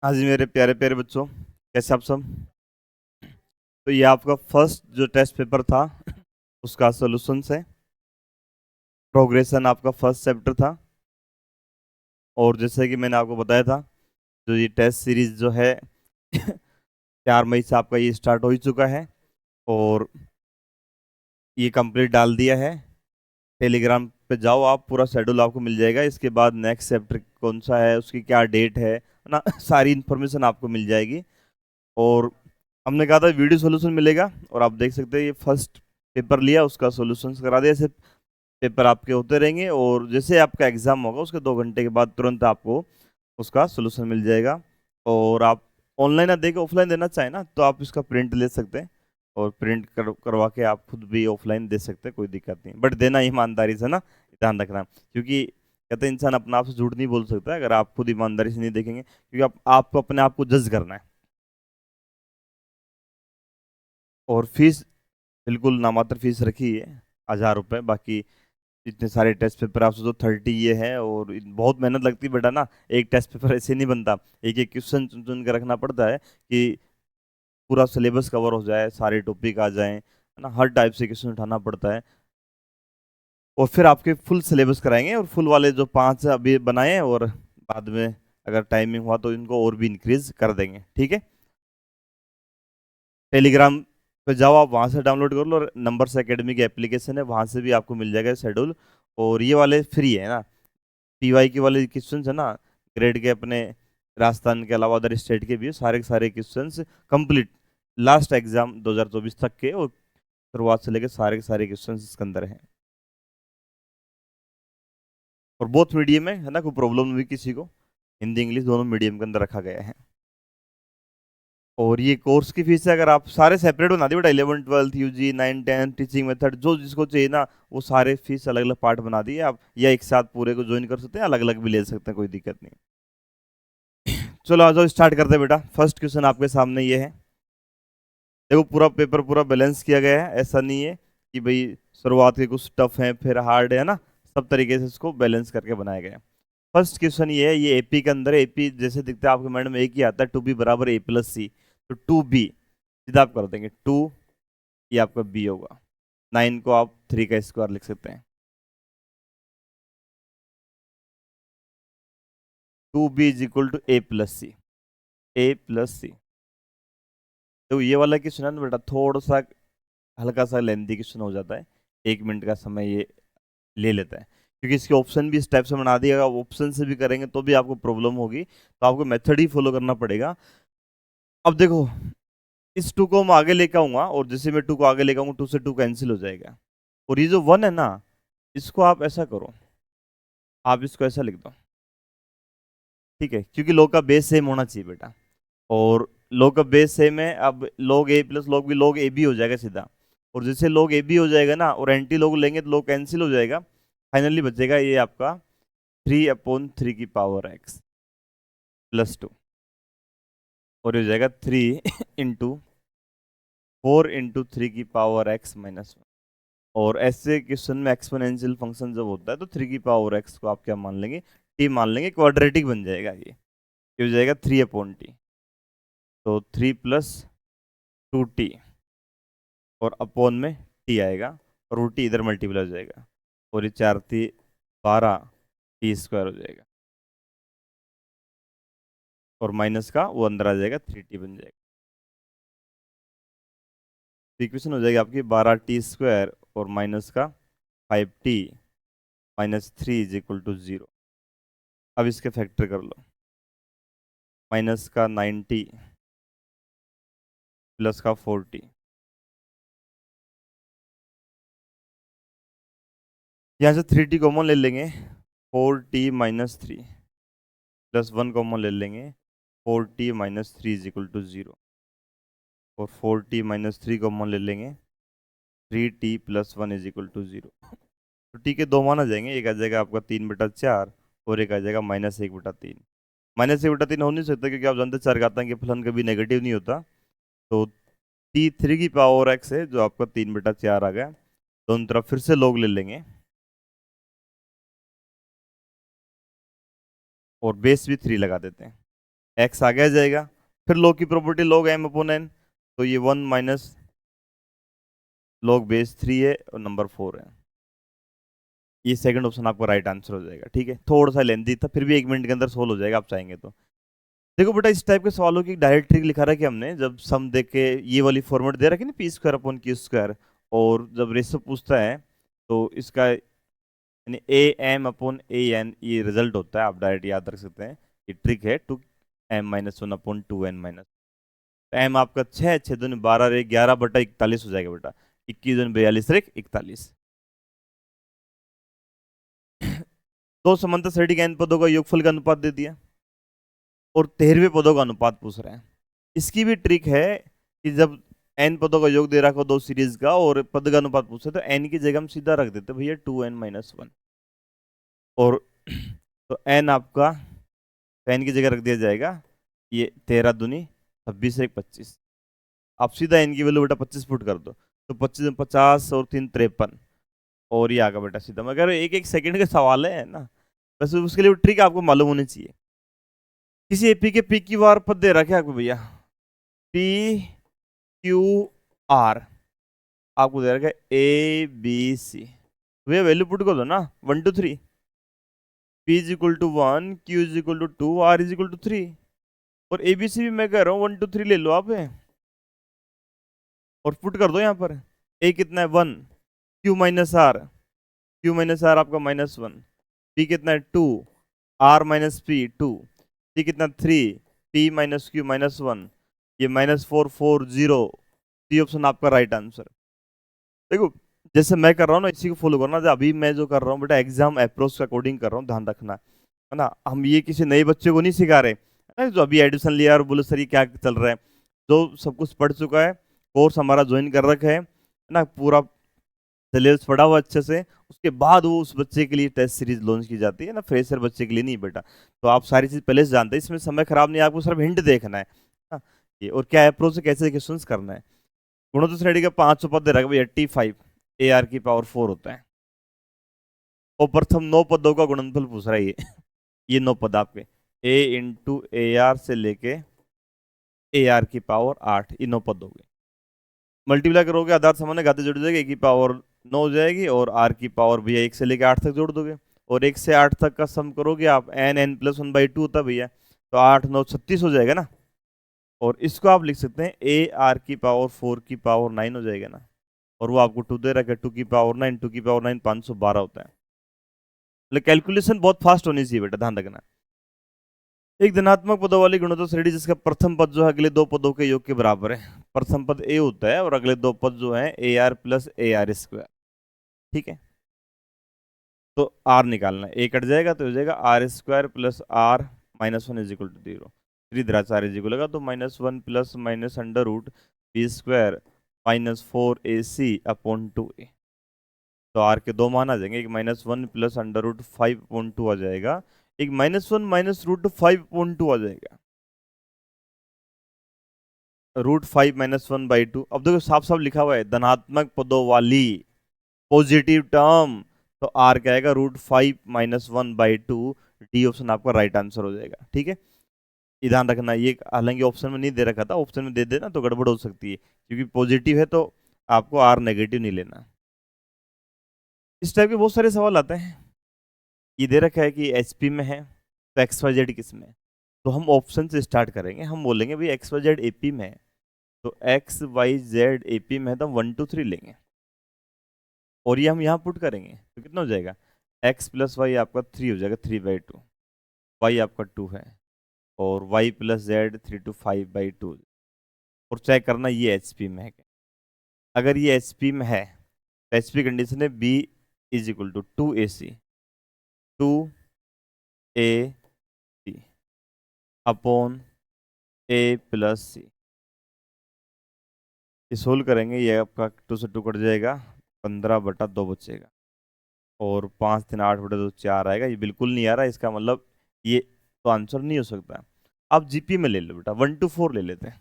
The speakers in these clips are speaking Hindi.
हाँ जी मेरे प्यारे प्यारे बच्चों, कैसे आप सब। तो ये आपका फर्स्ट जो टेस्ट पेपर था उसका सॉल्यूशंस है। प्रोग्रेशन आपका फर्स्ट चैप्टर था। और जैसे कि मैंने आपको बताया था, जो ये टेस्ट सीरीज जो है 4 मई से आपका ये स्टार्ट हो ही चुका है। और ये कंप्लीट डाल दिया है। टेलीग्राम पे जाओ, आप पूरा शेड्यूल आपको मिल जाएगा। इसके बाद नेक्स्ट चैप्टर कौन सा है, उसकी क्या डेट है ना, सारी इन्फॉर्मेशन आपको मिल जाएगी। और हमने कहा था वीडियो सॉल्यूशन मिलेगा, और आप देख सकते हैं ये फर्स्ट पेपर लिया, उसका सॉल्यूशन करा दिया। ऐसे पेपर आपके होते रहेंगे, और जैसे आपका एग्जाम होगा उसके 2 घंटे के बाद तुरंत आपको उसका सॉल्यूशन मिल जाएगा। और आप ऑनलाइन ना देके ऑफलाइन देना चाहें ना, तो आप इसका प्रिंट ले सकते हैं। और प्रिंट करवा के आप खुद भी ऑफलाइन दे सकते हैं, कोई दिक्कत नहीं, बट देना ईमानदारी से ना, ध्यान रखना। क्योंकि कहते हैं इंसान अपने आप से झूठ नहीं बोल सकता है, अगर आप खुद ईमानदारी से नहीं देखेंगे, क्योंकि आपको अपने आप को जज करना है। और फीस बिल्कुल नामात्र फीस रखी है, 1000 रुपये। बाकी इतने सारे टेस्ट पेपर आप सोचो, 30 ये है, और बहुत मेहनत लगती है बेटा ना। एक टेस्ट पेपर ऐसे नहीं बनता, एक एक क्वेश्चन चुन चुन के रखना पड़ता है कि पूरा सिलेबस कवर हो जाए, सारे टॉपिक आ जाएं, है ना। हर टाइप से क्वेश्चन उठाना पड़ता है। और फिर आपके फुल सिलेबस कराएंगे, और फुल वाले जो 5 अभी बनाए हैं, और बाद में अगर टाइमिंग हुआ तो इनको और भी इंक्रीज कर देंगे, ठीक है। टेलीग्राम पे जाओ, आप वहाँ से डाउनलोड कर लो, और नंबर्स एकेडमी की एप्लीकेशन है, वहाँ से भी आपको मिल जाएगा शेड्यूल। और ये वाले फ्री है ना, पीवाई के वाले क्वेश्चंस है ना, ग्रेड के अपने राजस्थान के अलावा अदर स्टेट के भी सारे के सारे क्वेश्चंस कंप्लीट, लास्ट एग्जाम 2024 तक के, और शुरुआत से लेकर सारे के सारे क्वेश्चंस इसके अंदर हैं। और बोथ मीडियम है ना, कोई प्रॉब्लम भी किसी को, हिंदी इंग्लिश दोनों मीडियम के अंदर रखा गया है। और ये कोर्स की फीस है, अगर आप सारे सेपरेट बना दिए बेटा, 11 12 यूजी 9 10 टीचिंग मेथड जो जिसको चाहिए ना, वो सारे फीस अलग अलग पार्ट बना दिए आप, या एक साथ पूरे को ज्वाइन कर सकते हैं, अलग अलग भी ले सकते हैं, कोई दिक्कत नहीं। चलो आ जाओ, स्टार्ट करते हैं बेटा। फर्स्ट क्वेश्चन आपके सामने ये है। देखो पूरा पेपर पूरा बैलेंस किया गया है, ऐसा नहीं है कि भाई शुरुआत के कुछ टफ है फिर हार्ड है ना, सब तरीके से इसको बैलेंस करके बनाया गया है। फर्स्ट क्वेश्चन ये है, ये एपी के अंदर है। एपी जैसे दिखता है आपके माइंड में एक ही आता है, 2b बराबर a+c। तो 2b सीधा आप कर देंगे 2, ये आपका b होगा। 9 को आप 3 का स्क्वायर लिख सकते हैं। 2b is equal to a+c। a+c। तो ये वाला क्वेश्चन है ना बेटा, थोड़ा सा हल्का सा लेंथी क्वेश्चन हो जाता है, 1 मिनट का समय ये ले लेता है, क्योंकि इसके ऑप्शन भी इस टाइप से बना दिया। अगर ऑप्शन से भी करेंगे तो भी आपको प्रॉब्लम होगी, तो आपको मेथड ही फॉलो करना पड़ेगा। अब देखो, इस 2 को मैं आगे लेके आऊंगा, और जैसे मैं 2 को आगे लेके आऊंगा, 2 से 2 कैंसिल हो जाएगा। और ये जो 1 है ना, इसको आप ऐसा करो, आप इसको ऐसा लिख दो, ठीक है, क्योंकि log का बेस सेम होना चाहिए बेटा। और log का बेस सेम है, अब log a plus log b log a b हो जाएगा सीधा। और जैसे log a b हो जाएगा ना, और एंटी log लेंगे तो log कैंसिल हो जाएगा, फाइनली बचेगा ये आपका 3/3 की पावर x +2। और ये हो जाएगा 3 इंटू 4 इंटू 3 की पावर x -1। और ऐसे क्वेश्चन में एक्सपोनेंशियल फंक्शन जब होता है, तो 3 की पावर x को आप क्या मान लेंगे, t मान लेंगे, क्वाड्रेटिक बन जाएगा ये हो जाएगा 3/t। तो 3 + 2t, और अपॉन में t आएगा, और रूट टी इधर मल्टीप्लाई हो जाएगा, और ये 4 × 3 = 12 t² हो जाएगा, और माइनस का वो अंदर आ जाएगा, 3t बन जाएगा। तो इक्वेशन हो जाएगी आपकी 12t² और माइनस का 5t -3 = 0। अब इसके फैक्टर कर लो, माइनस का 9t प्लस का 4t। यहाँ से 3t कॉमन ले लेंगे, 4t -3 प्लस 1 कॉमन ले लेंगे, 4t -3 = 0। और 4t -3 कॉमन ले लेंगे, 3t + 1 = 0। तो t के 2 मान आ जाएंगे, एक आ जाएगा आपका 3/4, और एक आ जाएगा -1/3। -1/3 हो नहीं सकता, क्योंकि आप जानते हैं चारघातांक के फलन कभी नेगेटिव नहीं होता। तो t3 की पावर x है, जो आपका 3/4 आ गया। दोनों तरफ फिर से log ले लेंगे, और बेस भी 3 लगा देते हैं। एक्स आगे आ जाएगा। फिर log की property log m upon n, तो ये 1 माइनस log बेस 3 है और नंबर 4 है। ये सेकंड ऑप्शन आपका राइट आंसर हो जाएगा। ठीक है, थोड़ा सा लेंथी था, फिर भी 1 मिनट के अंदर सोल्व हो जाएगा आप चाहेंगे तो। देखो बेटा, इस टाइप के सवालों की डायरेक्ट ट्रिक लिखा रहा है कि हमने जब सम देख के ये वाली फॉर्मेट दे रखी ना, P square upon Q square, और जब रेशो पूछता है तो इसका यानी A M upon A N ये रिजल्ट होता है, आप डायरेक्ट याद रख सकते हैं। ये ट्रिक है, 2m-1 अपॉन 2n-, एम आपका 6, 6 दूनी 12 रे 11/41 हो जाएगा बेटा, 21 दूनी 42 रे 41। दो समांतर श्रेणी के n पदों का योगफल का अनुपात दे दिया और 13वें पदों का अनुपात पूछ रहे हैं। इसकी भी ट्रिक है कि जब n पदों का योग दे रखा हो दो सीरीज का और पद का अनुपात पूछे तो n की जगह हम सीधा रख देते भैया 2n-1, और तो n आपका, तो n की जगह रख दिया जाएगा ये 13 दूनी 26 एक 25। आप सीधा n की वैल्यू बेटा 25 फुट कर दो, तो 25 में 50 और 3 53, और ये आगा बेटा सीधा। मगर एक एक सेकंड के सवाल है ना, बस उसके लिए ट्रिक आपको मालूम होनी चाहिए। किसी एपी के पी क्यू आर पद दे रखा है आपको भैया, पी क्यू आर आपको दे रखा है ए बी सी, भैया वैल्यू पुट कर दो ना 1 2 3, P is equal to 1, Q is equal to 2, R is equal to 3, और ABC भी मैं कह रहा हूँ 1 2 3 ले लो आप और पुट कर दो यहाँ पर। A कितना है 1, Q minus R, Q minus R आपका -1, P कितना है 2, R माइनस P 2, P कितना 3, P माइनस Q -1, ये -4 4 0, डी ऑप्शन आपका राइट आंसर। देखो जैसे मैं कर रहा हूँ ना, इसी को फॉलो करना। जो अभी मैं जो कर रहा हूँ बेटा, एग्जाम अप्रोच के अकॉर्डिंग कर रहा हूँ, ध्यान रखना है ना। हम ये किसी नए बच्चे को नहीं सिखा रहे है ना, जो अभी एडमिशन लिया और बोले सर ये क्या चल रहा है। जो सब कुछ पढ़ चुका है, कोर्स हमारा ज्वाइन कर रखा है ना, पूरा सिलेबस पढ़ा हुआ अच्छे से, उसके बाद वो उस बच्चे के लिए टेस्ट सीरीज लॉन्च की जाती है ना, फ्रेशर बच्चे के लिए नहीं बेटा। तो आप सारी चीज पहले से जानते हैं, इसमें समय खराब नहीं, आपको सिर्फ हिंट देखना है ना, ये और क्या अप्रोच से कैसे क्वेश्चन करना है। गुणोत्तर श्रेणी का 500 पद दे रखा है 85, ए आर की पावर 4 होता है, और प्रथम 9 पदों का गुणनफल पूछ रहा है ये 9 पद आपके ए इंटू ए आर से लेके ए आर की पावर 8, ये 9 पद हो गए। मल्टीप्लाई करोगे आधार समान घाते जुड़ जाएगी, ए की पावर 9 हो जाएगी, और आर की पावर भैया 1 से लेके 8 तक जोड़ दोगे, और 1 से 8 तक का सम करोगे आप, n+1/2 होता भैया, तो 8 9 36 हो जाएगा ना। और इसको आप लिख सकते हैं ए आर की पावर 4 की पावर 9 हो जाएगा ना, और वो आपको 2 दे रखा है, 2 की पावर 9, 2 की पावर 9 512 होता है। मतलब कैलकुलेशन बहुत फास्ट होनी चाहिए बेटा, ध्यान रखना। एक धनात्मक पदों वाली गुणोत्तर श्रेणी जिसका प्रथम पद जो है अगले दो पदों के योग के बराबर है। प्रथम पद ए होता है और अगले दो पद जो है A R plus A R square. ठीक है, तो आर निकालना है, ए कट जाएगा तो हो जाएगा R square plus R -1 is equal to 0। त्रिद्राचार्य जी को लगा तो -1 plus minus under root B square -4ac/2a। तो आर के दो मान आ जाएंगे, एक -1 प्लस अंडर रूट 5/2 आ जाएगा, एक -1 माइनस रूट 5/2 आ जाएगा, √5 - 1/2। अब देखो साफ साफ लिखा हुआ है धनात्मक पदों वाली पॉजिटिव टर्म, तो आर क्या आएगा √5 - 1/2, डी ऑप्शन आपका राइट आंसर हो जाएगा। ठीक है, ये ध्यान रखना, ये हालांकि ऑप्शन में नहीं दे रखा था, ऑप्शन में दे देना तो गड़बड़ हो सकती है, क्योंकि पॉजिटिव है तो आपको आर नेगेटिव नहीं लेना। इस टाइप के बहुत सारे सवाल आते हैं। ये दे रखा है कि एचपी में है तो एक्स वाई जेड किस में है, तो हम ऑप्शन से स्टार्ट करेंगे, हम बोलेंगे भाई एक्स वाई जेड एपी में है, तो एक्स वाई जेड एपी में है तो 1 2 3 लेंगे, और ये हम यहाँ पुट करेंगे तो कितना हो जाएगा, x प्लस वाई आपका 3 हो जाएगा, 3/2, y आपका 2 है, और y प्लस जेड 3 to 5/2, और चेक करना ये एच पी में है क्या। अगर ये एच पी में है तो एच पी कंडीशन है b is equal to 2ac 2ac upon a plus C. ये सोल्व करेंगे, ये आपका 2 से 2 कट जाएगा, 15/2 बचेगा, और 5 3 8/2 4 आएगा। ये बिल्कुल नहीं आ रहा, इसका मतलब ये तो आंसर नहीं हो सकता। आप जीपी में ले लो बेटा, 1 to 4 ले लेते हैं।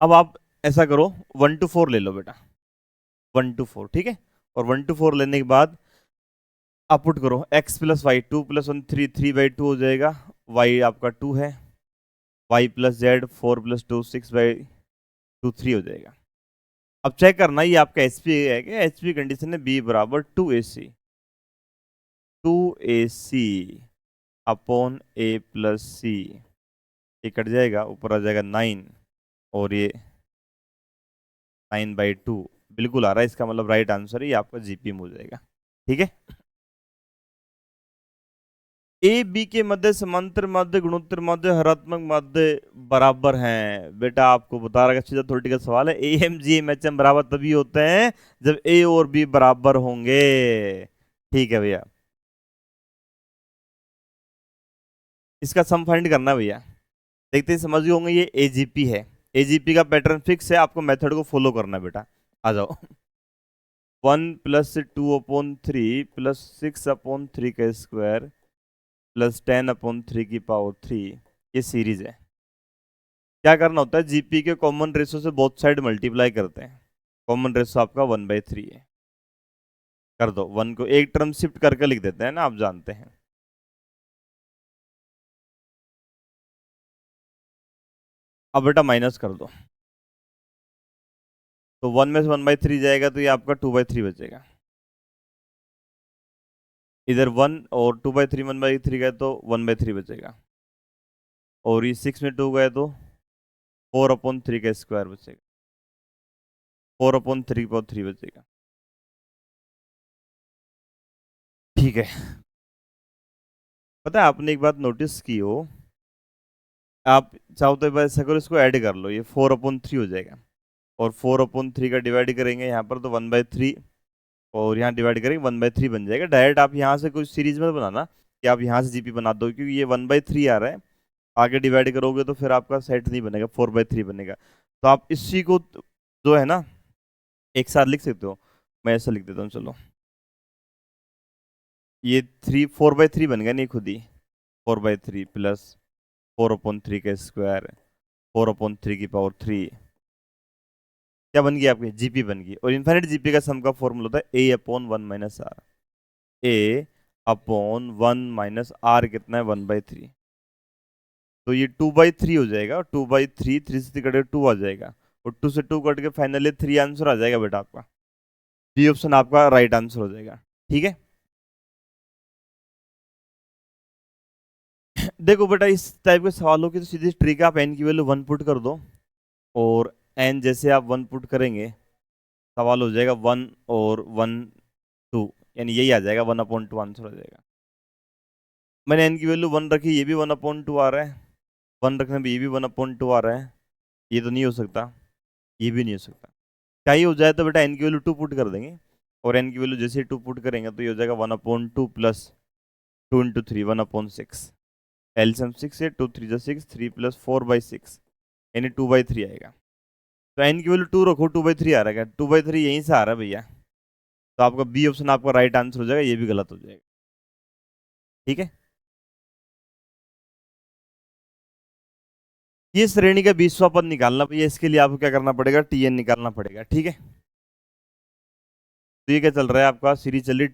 अब आप ऐसा करो 1 to 4 ले लो बेटा, 1 to 4, ठीक है। और 1 to 4 लेने के बाद आप पुट करो x प्लस वाई, 2 + 1 3, 3/2 हो जाएगा, y आपका 2 है, y प्लस जेड 4 + 2 6/2 3 हो जाएगा। अब चेक करना ये आपका एचपी है क्या, एचपी कंडीशन है b बराबर 2ac, 2ac upon a plus C, ये कट जाएगा, ऊपर आ जाएगा 9, और ये 9/2 बिल्कुल आ रहा है, इसका मतलब राइट आंसर है, ये आपका जीपीएम हो जाएगा, ठीक है। ए बी के मध्य समांतर माध्य गुणोत्तर माध्य हरात्मक माध्य बराबर हैं। बेटा आपको बता रहा सीधा थोड़ी का सवाल है, A M G M H M बराबर तभी होते हैं जब ए और बी बराबर होंगे, ठीक है भैया। इसका सम फाइंड करना है भैया, देखते ही समझ गए होंगे ये एजीपी है, एजीपी का पैटर्न फिक्स है, आपको मेथड को फॉलो करना है बेटा, आ जाओ। 1 + 2/3 + 6/3 का स्क्वायर प्लस 10/3 की पावर 3, ये सीरीज है। क्या करना होता है, जीपी के कॉमन रेशो से बोथ साइड मल्टीप्लाई करते हैं, कॉमन रेशो आपका 1/3 है, कर दो, 1 को एक टर्म शिफ्ट करके लिख देते हैं ना, आप जानते हैं। अब बेटा माइनस कर दो, तो 1 में से 1/3 जाएगा तो ये आपका 2/3 बचेगा, इधर 1 और 2/3 1/3 गए तो 1/3 बचेगा, और ये 6 में 2 गए तो 4/3 का स्क्वायर बचेगा, 4/3 बचेगा, ठीक है। पता है आपने एक बात नोटिस की हो, आप चाहो तो एक बार ऐसा करो, इसको ऐड कर लो, ये 4/3 हो जाएगा, और 4/3 का डिवाइड करेंगे यहाँ पर तो 1/3, और यहाँ डिवाइड करेंगे 1/3 बन जाएगा। डायरेक्ट आप यहाँ से कुछ सीरीज में बनाना कि आप यहाँ से जीपी बना दो, क्योंकि ये 1/3 आ रहा है, आगे डिवाइड करोगे तो फिर आपका सेट नहीं बनेगा, 4/3 बनेगा। तो आप इसी को जो है ना एक साथ लिख सकते हो, मैं ऐसा लिख देता हूँ, चलो ये 4/3 बन गया नहीं खुद ही, 4/3 प्लस 4/3 का स्क्वायर, 4/3 की पावर 3, क्या बन गई आपकी जीपी बन गई। और इनफाइनाइट जीपी का सम का फॉर्मूला होता है a/1 - r, a/1 - r कितना है 1/3, तो ये 2/3 हो जाएगा, और 2/3 3 से कट के 2 आ जाएगा, और 2 से 2 कट के फाइनली 3 आंसर आ जाएगा बेटा आपका, डी ऑप्शन आपका राइट आंसर हो जाएगा, ठीक है। देखो बेटा इस टाइप के सवालों की तो सीधी ट्रिक है, आप एन की वैल्यू 1 पुट कर दो, और एन जैसे आप 1 पुट करेंगे सवाल हो जाएगा 1 और 1 2, यानी यही आ जाएगा 1/2 आंसर हो जाएगा। मैंने एन की वैल्यू 1 रखी, ये भी 1/2 आ रहा है, 1 रखने पे ये भी 1/2 आ रहा है, ये तो नहीं हो सकता, ये भी नहीं हो सकता। क्या ही हो जाए तो बेटा एन की वैल्यू 2 पुट कर देंगे, और एन की वैल्यू जैसे ही 2 पुट करेंगे तो ये हो जाएगा 1/2 प्लस 2 × 3 1/6, एलसीएम 6 है, 2 3 6, 3 + 4/6 यानी 2/3 आएगा। तो एन की वैल्यू 2 रखो, 2/3 आ रहा है, 2/3 यहीं से आ रहा है भैया, तो आपका बी ऑप्शन आपका राइट आंसर हो जाएगा, ये भी गलत हो जाएगा, ठीक है। ये श्रेणी का 20वां पद निकालना भैया, इसके लिए आपको क्या करना पड़ेगा, टीएन निकालना पड़ेगा, ठीक है। तो ये क्या चल रहा है आपका, सीरीज चल रही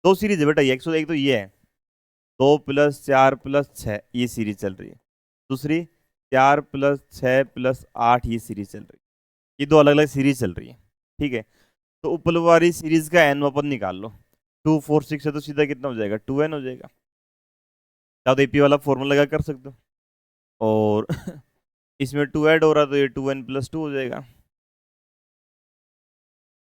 दो सीरीज है बेटा, ये एक तो ये है 2 + 4 + 6, ये सीरीज चल रही है, दूसरी 4 + 6 + 8, ये सीरीज चल रही है, ये दो अलग अलग सीरीज चल रही है, ठीक है। तो ऊपर वाली सीरीज का एन पद निकाल लो, 2 4 6 है तो सीधा कितना हो जाएगा 2n हो जाएगा, या तो एपी वाला फॉर्मूला लगा कर सकते हो, और इसमें 2 ऐड हो रहा तो ये 2n + 2 हो जाएगा।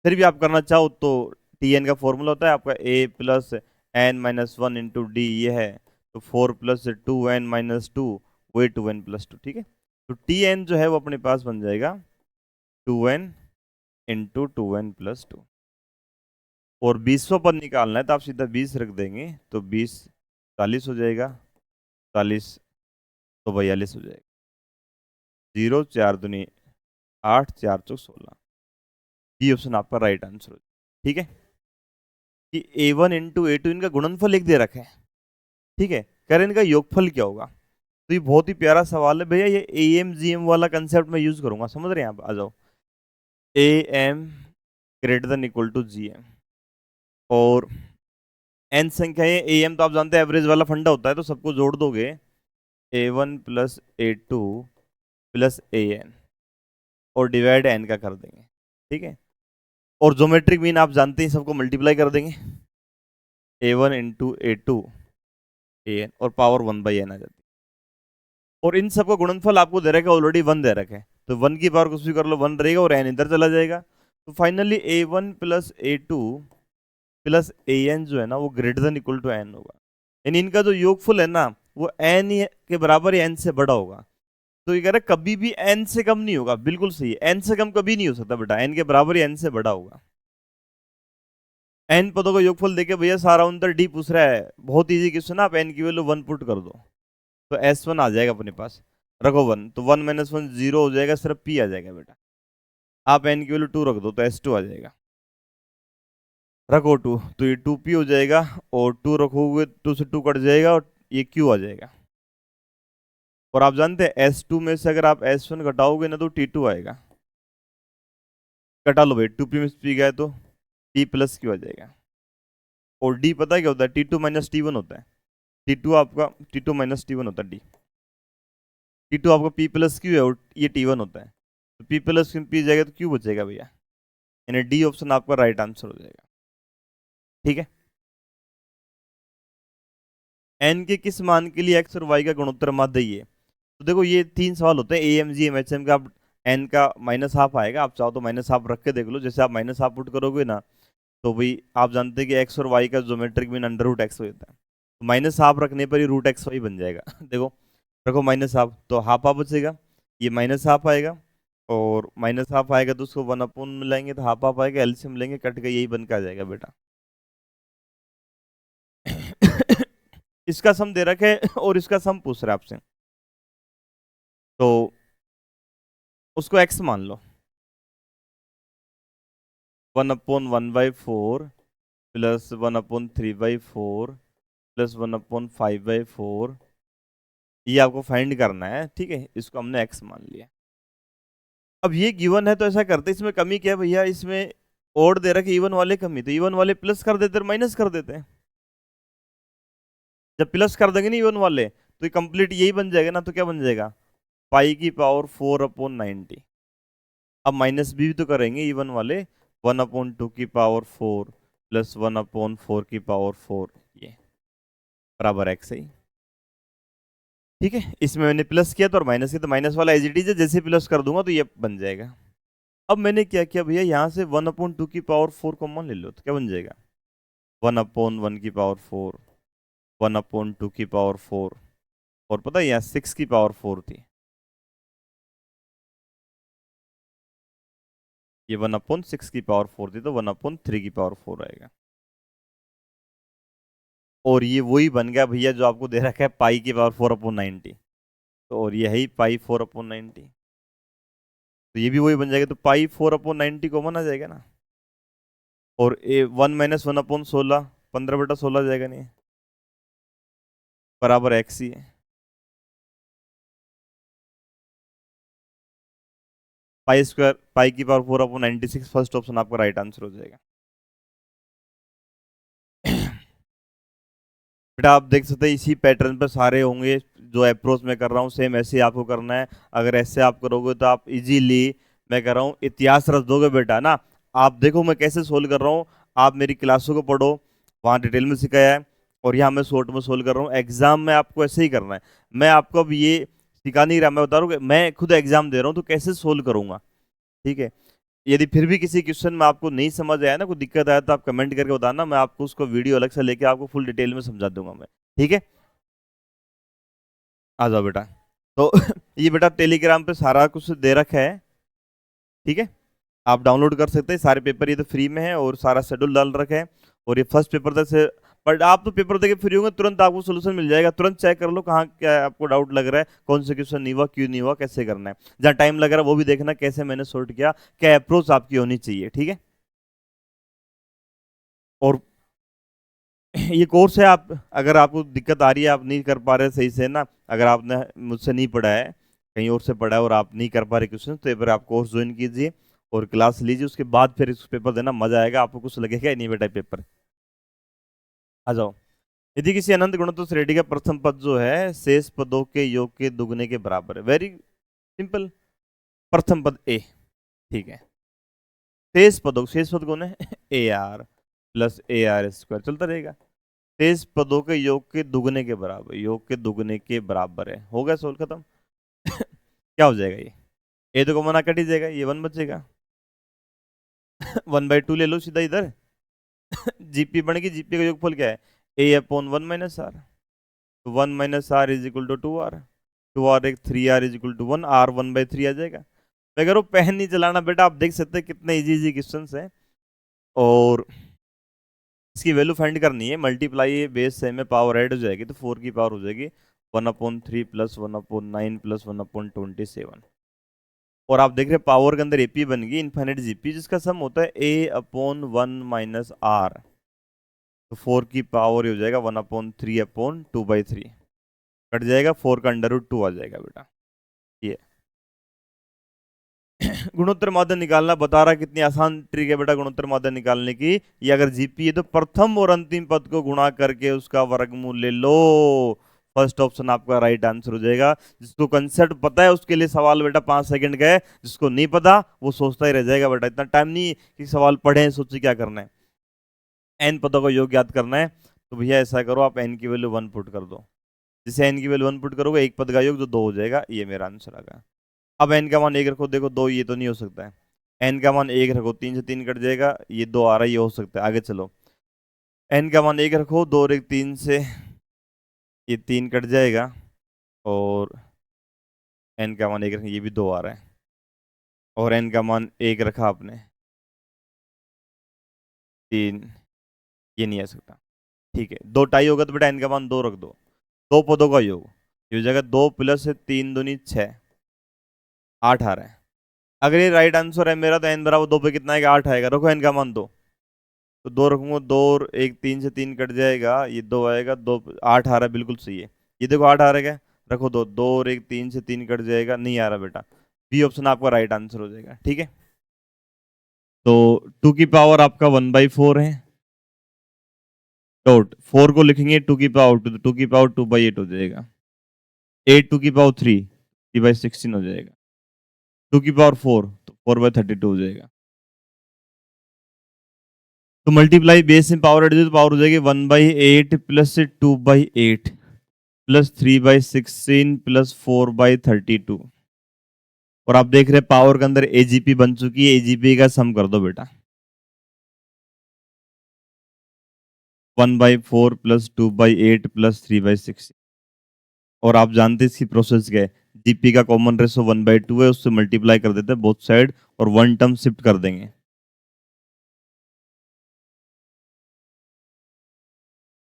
फिर भी आप करना चाहो तो टीएन का फॉर्मूला होता है आपका a + n - 1 × d, ये है तो 4 + 2n - 2 वही 2n + 2, ठीक है। तो टीएन जो है वो अपने पास बन जाएगा 2n × 2n + 2, और 20वां पद निकालना है तो आप सीधा 20 रख देंगे तो 20 40 हो जाएगा, 40 तो 42 हो जाएगा, 0 4 दूनी 8 4 चौक 16, ये ऑप्शन आपका राइट आंसर हो जाएगा, ठीक है। कि a1 × a2 इनका गुणनफल एक दे रखा है, ठीक है, करें इनका योगफल क्या होगा। तो ये बहुत ही प्यारा सवाल है भैया, ये एम जी एम वाला कंसेप्ट मैं यूज करूंगा, समझ रहे हैं आप, आ जाओ, A M greater than equal to G है। और एन संख्या है, ए एम तो आप जानते हैं एवरेज वाला फंडा होता है, तो सबको जोड़ दोगे, A1 plus A2 plus AN और डिवाइड एन का कर देंगे, ठीक है। और ज्योमेट्रिक मीन आप जानते हैं, सबको मल्टीप्लाई कर देंगे, A1 इंटू A2 AN और पावर 1/n आ जाती है। और इन सबका गुणनफल आपको दे रखा है, ऑलरेडी 1 दे रखा है, तो 1 की पावर कुछ भी कर लो 1 रहेगा और n इधर चला जाएगा। तो finally A1 plus A2 plus AN जो है ना वो greater than equal to n होगा। यानी इनका जो योगफल है ना वो n के बराबर या n से बड़ा होगा। तो ये कह रहा है कभी भी n से कम नहीं होगा, बिल्कुल सही है, n से कम कभी नहीं हो सकता बेटा, n के बराबर या n से बड़ा होगा। n पदों का योगफल देके भैया सारा अंतर d पूछ रहा है, बहुत इजी क्वेश्चन है, आप n की वैल्यू 1 पुट कर दो तो S1 आ जाएगा अपने पास, रखो 1 तो 1 माइनस 1 0 हो जाएगा, सिर्फ p आ जाएगा बेटा। आप n की वैल्यू 2 रख दो तो S2 आ जाएगा, रखो 2 तो ये 2p हो जाएगा, और 2 रखोगे 2 से 2 कट जाएगा और ये q आ जाएगा। और आप जानते हैं S2 में से अगर आप S1 घटाओगे ना तो T2 आएगा, घटा लो भाई, 2p में p गया तो p प्लस q आ जाएगा। और d पता है क्या होता है, T2 माइनस T1 होता है, T2 आपका T2 माइनस T1 होता है, d T2 आपका p प्लस q है और ये T1 होता है, तो p प्लस p जाएगा तो q बचेगा भैया, यानी डी ऑप्शन आपका राइट आंसर हो जाएगा, ठीक है। n के किस मान के लिए x और y का गुणोत्तर माध्य है? तो देखो ये 3 सवाल होते हैं, AMG MHM का, आप n का माइनस हाफ आएगा, आप चाहो तो माइनस हाफ रख के देख लो, जैसे आप माइनस हाफ पुट करोगे ना तो भाई आप जानते हैं कि x और y का geometric mean under root X होता है, तो माइनस हाफ रखने पर ही रूट एक्स वाई बन जाएगा देखो रखो माइनस हाफ तो हाफ हाफ बचेगा, ये माइनस हाफ आएगा और माइनस हाफ आएगा तो उसको 1 अपॉन मिलाएंगे तो हाफ हाफ आएगा, एलसीएम लेंगे कट के यही बन के आ जाएगा बेटा इसका सम दे रखा है और इसका सम पूछ रहा है आपसे, तो उसको x मान लो, 1/1/4 प्लस 1/3/4 प्लस 1/5/4, ये आपको फाइंड करना है, ठीक है, इसको हमने x मान लिया। अब ये गिवन है तो ऐसा करते, इसमें कमी क्या है भैया, इसमें ओड दे रखे इवन वाले कमी, तो इवन वाले प्लस कर देते माइनस कर देते हैं, जब प्लस कर देंगे ना इवन वाले तो ये कंप्लीट यही बन जाएगा ना, तो क्या बन जाएगा, पाई की पावर 4/90। अब माइनस भी तो करेंगे इवन वाले, 1/2 की पावर 4 प्लस 1/4 की पावर 4, ये बराबर एक्स है, ठीक है। इसमें मैंने प्लस किया तो और माइनस किया, तो माइनस वाला एज इट इज है, जैसे प्लस कर दूंगा तो ये बन जाएगा। अब मैंने क्या किया भैया, यहाँ से 1/2 की पावर 4 कॉमन ले लो तो क्या बन जाएगा, 1/1 की पावर 4, 1/2 की पावर 4, और पता है यहाँ 6 की पावर 4 थी, ये 1/6 की पावर 4 थी, तो 1/3 की पावर 4 आएगा। और ये वही बन गया भैया जो आपको दे रखा है पाई की पावर 4/90, तो और यही पाई 4/90, तो ये भी वही बन जाएगा, तो पाई 4/90 कॉमन आ जाएगा ना, और ए 1 माइनस 1/16 15/16 जाएगा, नहीं बराबर एक्स ही है, पाई स्क्वायर पाई की पावर 4/96, फर्स्ट ऑप्शन आपका राइट आंसर हो जाएगा बेटा। आप देख सकते हैं इसी पैटर्न पर सारे होंगे, जो अप्रोच मैं कर रहा हूँ सेम ऐसे आपको करना है, अगर ऐसे आप करोगे तो आप इजीली, मैं कर रहा हूँ इतिहास रच दोगे बेटा ना। आप देखो मैं कैसे सोल्व कर रहा हूँ, आप मेरी क्लासों को पढ़ो, वहाँ डिटेल में सिखाया है, और यहाँ मैं शॉर्ट में सोल्व कर रहा हूँ, एग्जाम में आपको ऐसे ही करना है। मैं आपको अब ये सिखा नहीं रहा, मैं बता रहा हूँ कि मैं खुद एग्जाम दे रहा हूँ तो कैसे सोल्व करूंगा, ठीक है। यदि फिर भी किसी क्वेश्चन में आपको नहीं समझ आया ना, कोई दिक्कत आया तो आप कमेंट करके बताना, मैं आपको उसको वीडियो अलग से लेके आपको फुल डिटेल में समझा दूंगा मैं, ठीक है। आ जाओ बेटा, तो ये बेटा टेलीग्राम पे सारा कुछ दे रखा है, ठीक है, आप डाउनलोड कर सकते हैं सारे पेपर, ये तो फ्री में है और सारा शेड्यूल डाल रखा है, और ये फर्स्ट पेपर तक से, बट आप तो पेपर देके फ्री होंगे तुरंत आपको सोल्यूशन मिल जाएगा, तुरंत चेक कर लो कहाँ क्या आपको डाउट लग रहा है, कौन से क्वेश्चन नहीं हुआ, क्यों नहीं हुआ, कैसे करना है, जहाँ टाइम लग रहा है वो भी देखना कैसे मैंने सॉर्ट किया, क्या अप्रोच आपकी होनी चाहिए, ठीक है। और ये कोर्स है, आप अगर आपको दिक्कत आ रही है, आप नहीं कर पा रहे सही से ना, अगर आपने मुझसे नहीं पढ़ा है, कहीं और से पढ़ा है और आप नहीं कर पा रहे क्वेश्चन, तो एक बार आप कोर्स ज्वाइन कीजिए, और क्लास लीजिए, उसके बाद फिर इस पेपर देना, मजा आएगा आपको, कुछ लगेगा ही नहीं बेटा पेपर। आ जाओ। यदि किसी अनंत गुणोत्तर श्रेणी का प्रथम पद जो है शेष पदों के योग के दुगने के बराबर है, वेरी सिंपल, प्रथम पद ए, ठीक है, शेष पद कौन है A R plus A R square, चलता रहेगा, शेष पदों के योग के दुगने के बराबर, योग के दुगने के बराबर है, हो गया सोल खत्म। क्या हो जाएगा ये, ए तो कॉमन कट ही जाएगा, ये 1 बचेगा। 1/2 ले लो सीधा इधर। जीपी बन गई, जीपी का योगफल क्या है, ए अपॉन 1 माइनस आर, तो 1 minus R is equal to 2 R, 2 R एक 3 R is equal to 1, R 1/3 आ जाएगा। मैं कह रहा हूँ पेन नहीं चलाना बेटा, आप देख सकते हैं कितने इजी इजी क्वेश्चन है। और इसकी वैल्यू फाइंड करनी है, मल्टीप्लाई बेस से में पावर ऐड हो जाएगी तो 4 की पावर हो जाएगी 1/3 प्लस 1/9 प्लस 1/27। और आप देख रहे हैं पावर के अंदर एपी बन गई इनफाइनाइट जीपी, जिसका सम होता है ए अपॉन 1 माइनस आर, तो 4 की पावर हो जाएगा 1/3/2/3, कट जाएगा 4 का √2 आ जाएगा बेटा। ये गुणोत्तर माध्य निकालना बता रहा, कितनी आसान ट्रिक है बेटा गुणोत्तर माध्य निकालने की। ये अगर जीपी है तो प्रथम और अंतिम पद को गुणा करके उसका वर्गमूल ले लो, फर्स्ट ऑप्शन आपका राइट आंसर हो जाएगा। जिसको कंसेप्ट पता है उसके लिए सवाल बेटा 5 सेकंड का है, जिसको नहीं पता वो सोचता ही रह जाएगा बेटा, इतना टाइम नहीं कि सवाल पढ़े सोचे क्या करना है। एन पदों का योग याद करना है, तो भैया ऐसा करो आप एन की वैल्यू 1 पुट कर दो, जिसे एन की वैल्यू 1 पुट करोगे एक पद का योग जो 2 हो जाएगा, ये मेरा आंसर आ गया। अब एन का मान 1 रखो, देखो 2 ये तो नहीं हो सकता है, एन का मान 1 रखो, 3 से 3 कट जाएगा, ये 2 आ रहा है, ये हो सकता है, आगे चलो। एन का मान 1 रखो, 2 और 1 3 से ये 3 कट जाएगा, और एन का मान 1 रखें, ये भी 2 आ रहा है, और एन का मान 1 रखा आपने 3, ये नहीं आ सकता, ठीक है। 2 टाई होगा तो बेटा एन का मान 2 रख दो, 2 पदों का योग, ये हो जाएगा 2 प्लस 3 दूनी 6, 8 आ रहा है। अगर ये राइट आंसर है मेरा तो एन बराबर 2 पे कितना आएगा, 8 आएगा, रखो एन का मान 2, तो 2 रखूंगा, 2 और 1 3 से 3 कट जाएगा, ये 2 आएगा, 2 8 आ रहा है, बिल्कुल सही है, ये देखो 8 आ रहा है क्या, रखो 2, 2 और 1 3 से 3 कट जाएगा, नहीं आ रहा बेटा, बी ऑप्शन आपका राइट आंसर हो जाएगा, ठीक है। तो 2 की पावर आपका 1/4 है, डॉट 4 को लिखेंगे 2 की पावर 2, 2 की पावर 2/8 हो जाएगा, 8 2 की पावर 3 3/16 हो जाएगा, 2 की पावर 4 तो 4/32 हो जाएगा। तो मल्टीप्लाई बेस में पावर एड तो पावर हो जाएगी 1/8 प्लस 2/8 प्लस 3/16 प्लस 4/32। और आप देख रहे हैं पावर के अंदर एजीपी बन चुकी है, एजीपी का सम कर दो बेटा, 1/4 प्लस 2/8 प्लस 3/16। और आप जानते हैं इसकी प्रोसेस क्या है, जीपी का कॉमन रेशो 1/2 है, उससे मल्टीप्लाई कर देते हैं बोथ साइड और 1 टर्म शिफ्ट कर देंगे,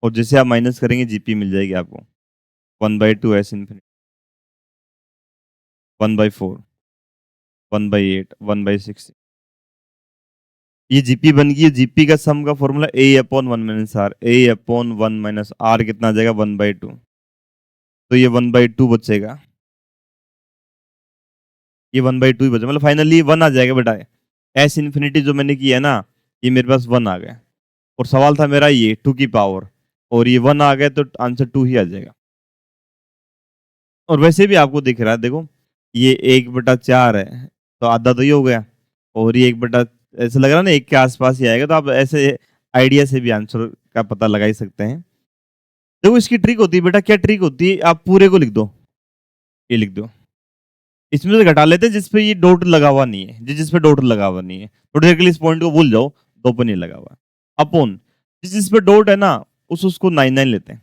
और जैसे आप माइनस करेंगे जीपी मिल जाएगी आपको 1/2 एस इन्फिनिटी 1/4 1/8 1/6। ये जीपी बन गई है, जीपी का सम का formula A upon 1 minus R, A upon 1 minus R कितना आ जाएगा 1/2, तो ये 1/2 बचेगा, ये 1/2 ही बचा, मतलब फाइनली 1 आ जाएगा बेटा, एस इन्फिनिटी जो मैंने किया है ना, ये मेरे पास 1 आ गया, और सवाल था मेरा ये 2 की पावर, और ये 1 आ गया तो आंसर 2 ही आ जाएगा। और वैसे भी आपको दिख रहा है देखो, ये 1/4 है तो आधा तो ये हो गया, और ये 1 ऐसा लग रहा है ना 1 के आसपास ही आएगा, तो आप ऐसे आइडिया से भी आंसर का पता लगा ही सकते हैं। देखो इसकी ट्रिक होती है बेटा, क्या ट्रिक होती है, आप पूरे को लिख दो, ये लिख दो, इसमें से घटा लेते हैं जिसपे ये डॉट लगा हुआ नहीं है, जिस पे डॉट लगा हुआ नहीं है, थोड़ी देर के लिए इस पॉइंट को भूल जाओ, 2 पे नहीं लगा हुआ, अपॉन जिस पे डॉट है ना उसको 9 लेते हैं,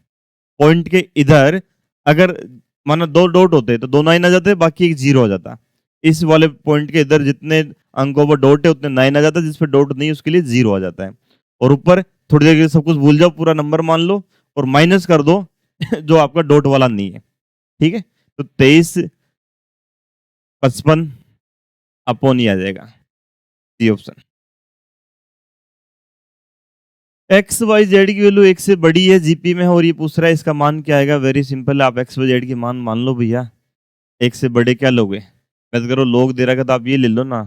पॉइंट के इधर अगर माना 2 डॉट होते तो 2 9 आ जाते, बाकी एक 0 आ जाता, इस वाले पॉइंट के इधर जितने अंकों पर डॉट है उतने 9 आ जाता, जिस पे डॉट नहीं उसके लिए 0 आ जाता है, और ऊपर थोड़ी देर के लिए सब कुछ भूल जाओ, पूरा नंबर मान लो और माइनस कर दो जो आपका डॉट वाला नहीं है, ठीक है। तो 23/55 अपॉन ही आ जाएगा, C option. X Y Z की वैल्यू 1 से बड़ी है जीपी में, और ये पूछ रहा है इसका मान क्या आएगा, वेरी सिंपल है, आप एक्स वाई जेड की मान लो भैया, 1 से बड़े क्या लोगे, मैं तो करो लोग दे रहा है तो आप ये ले लो ना,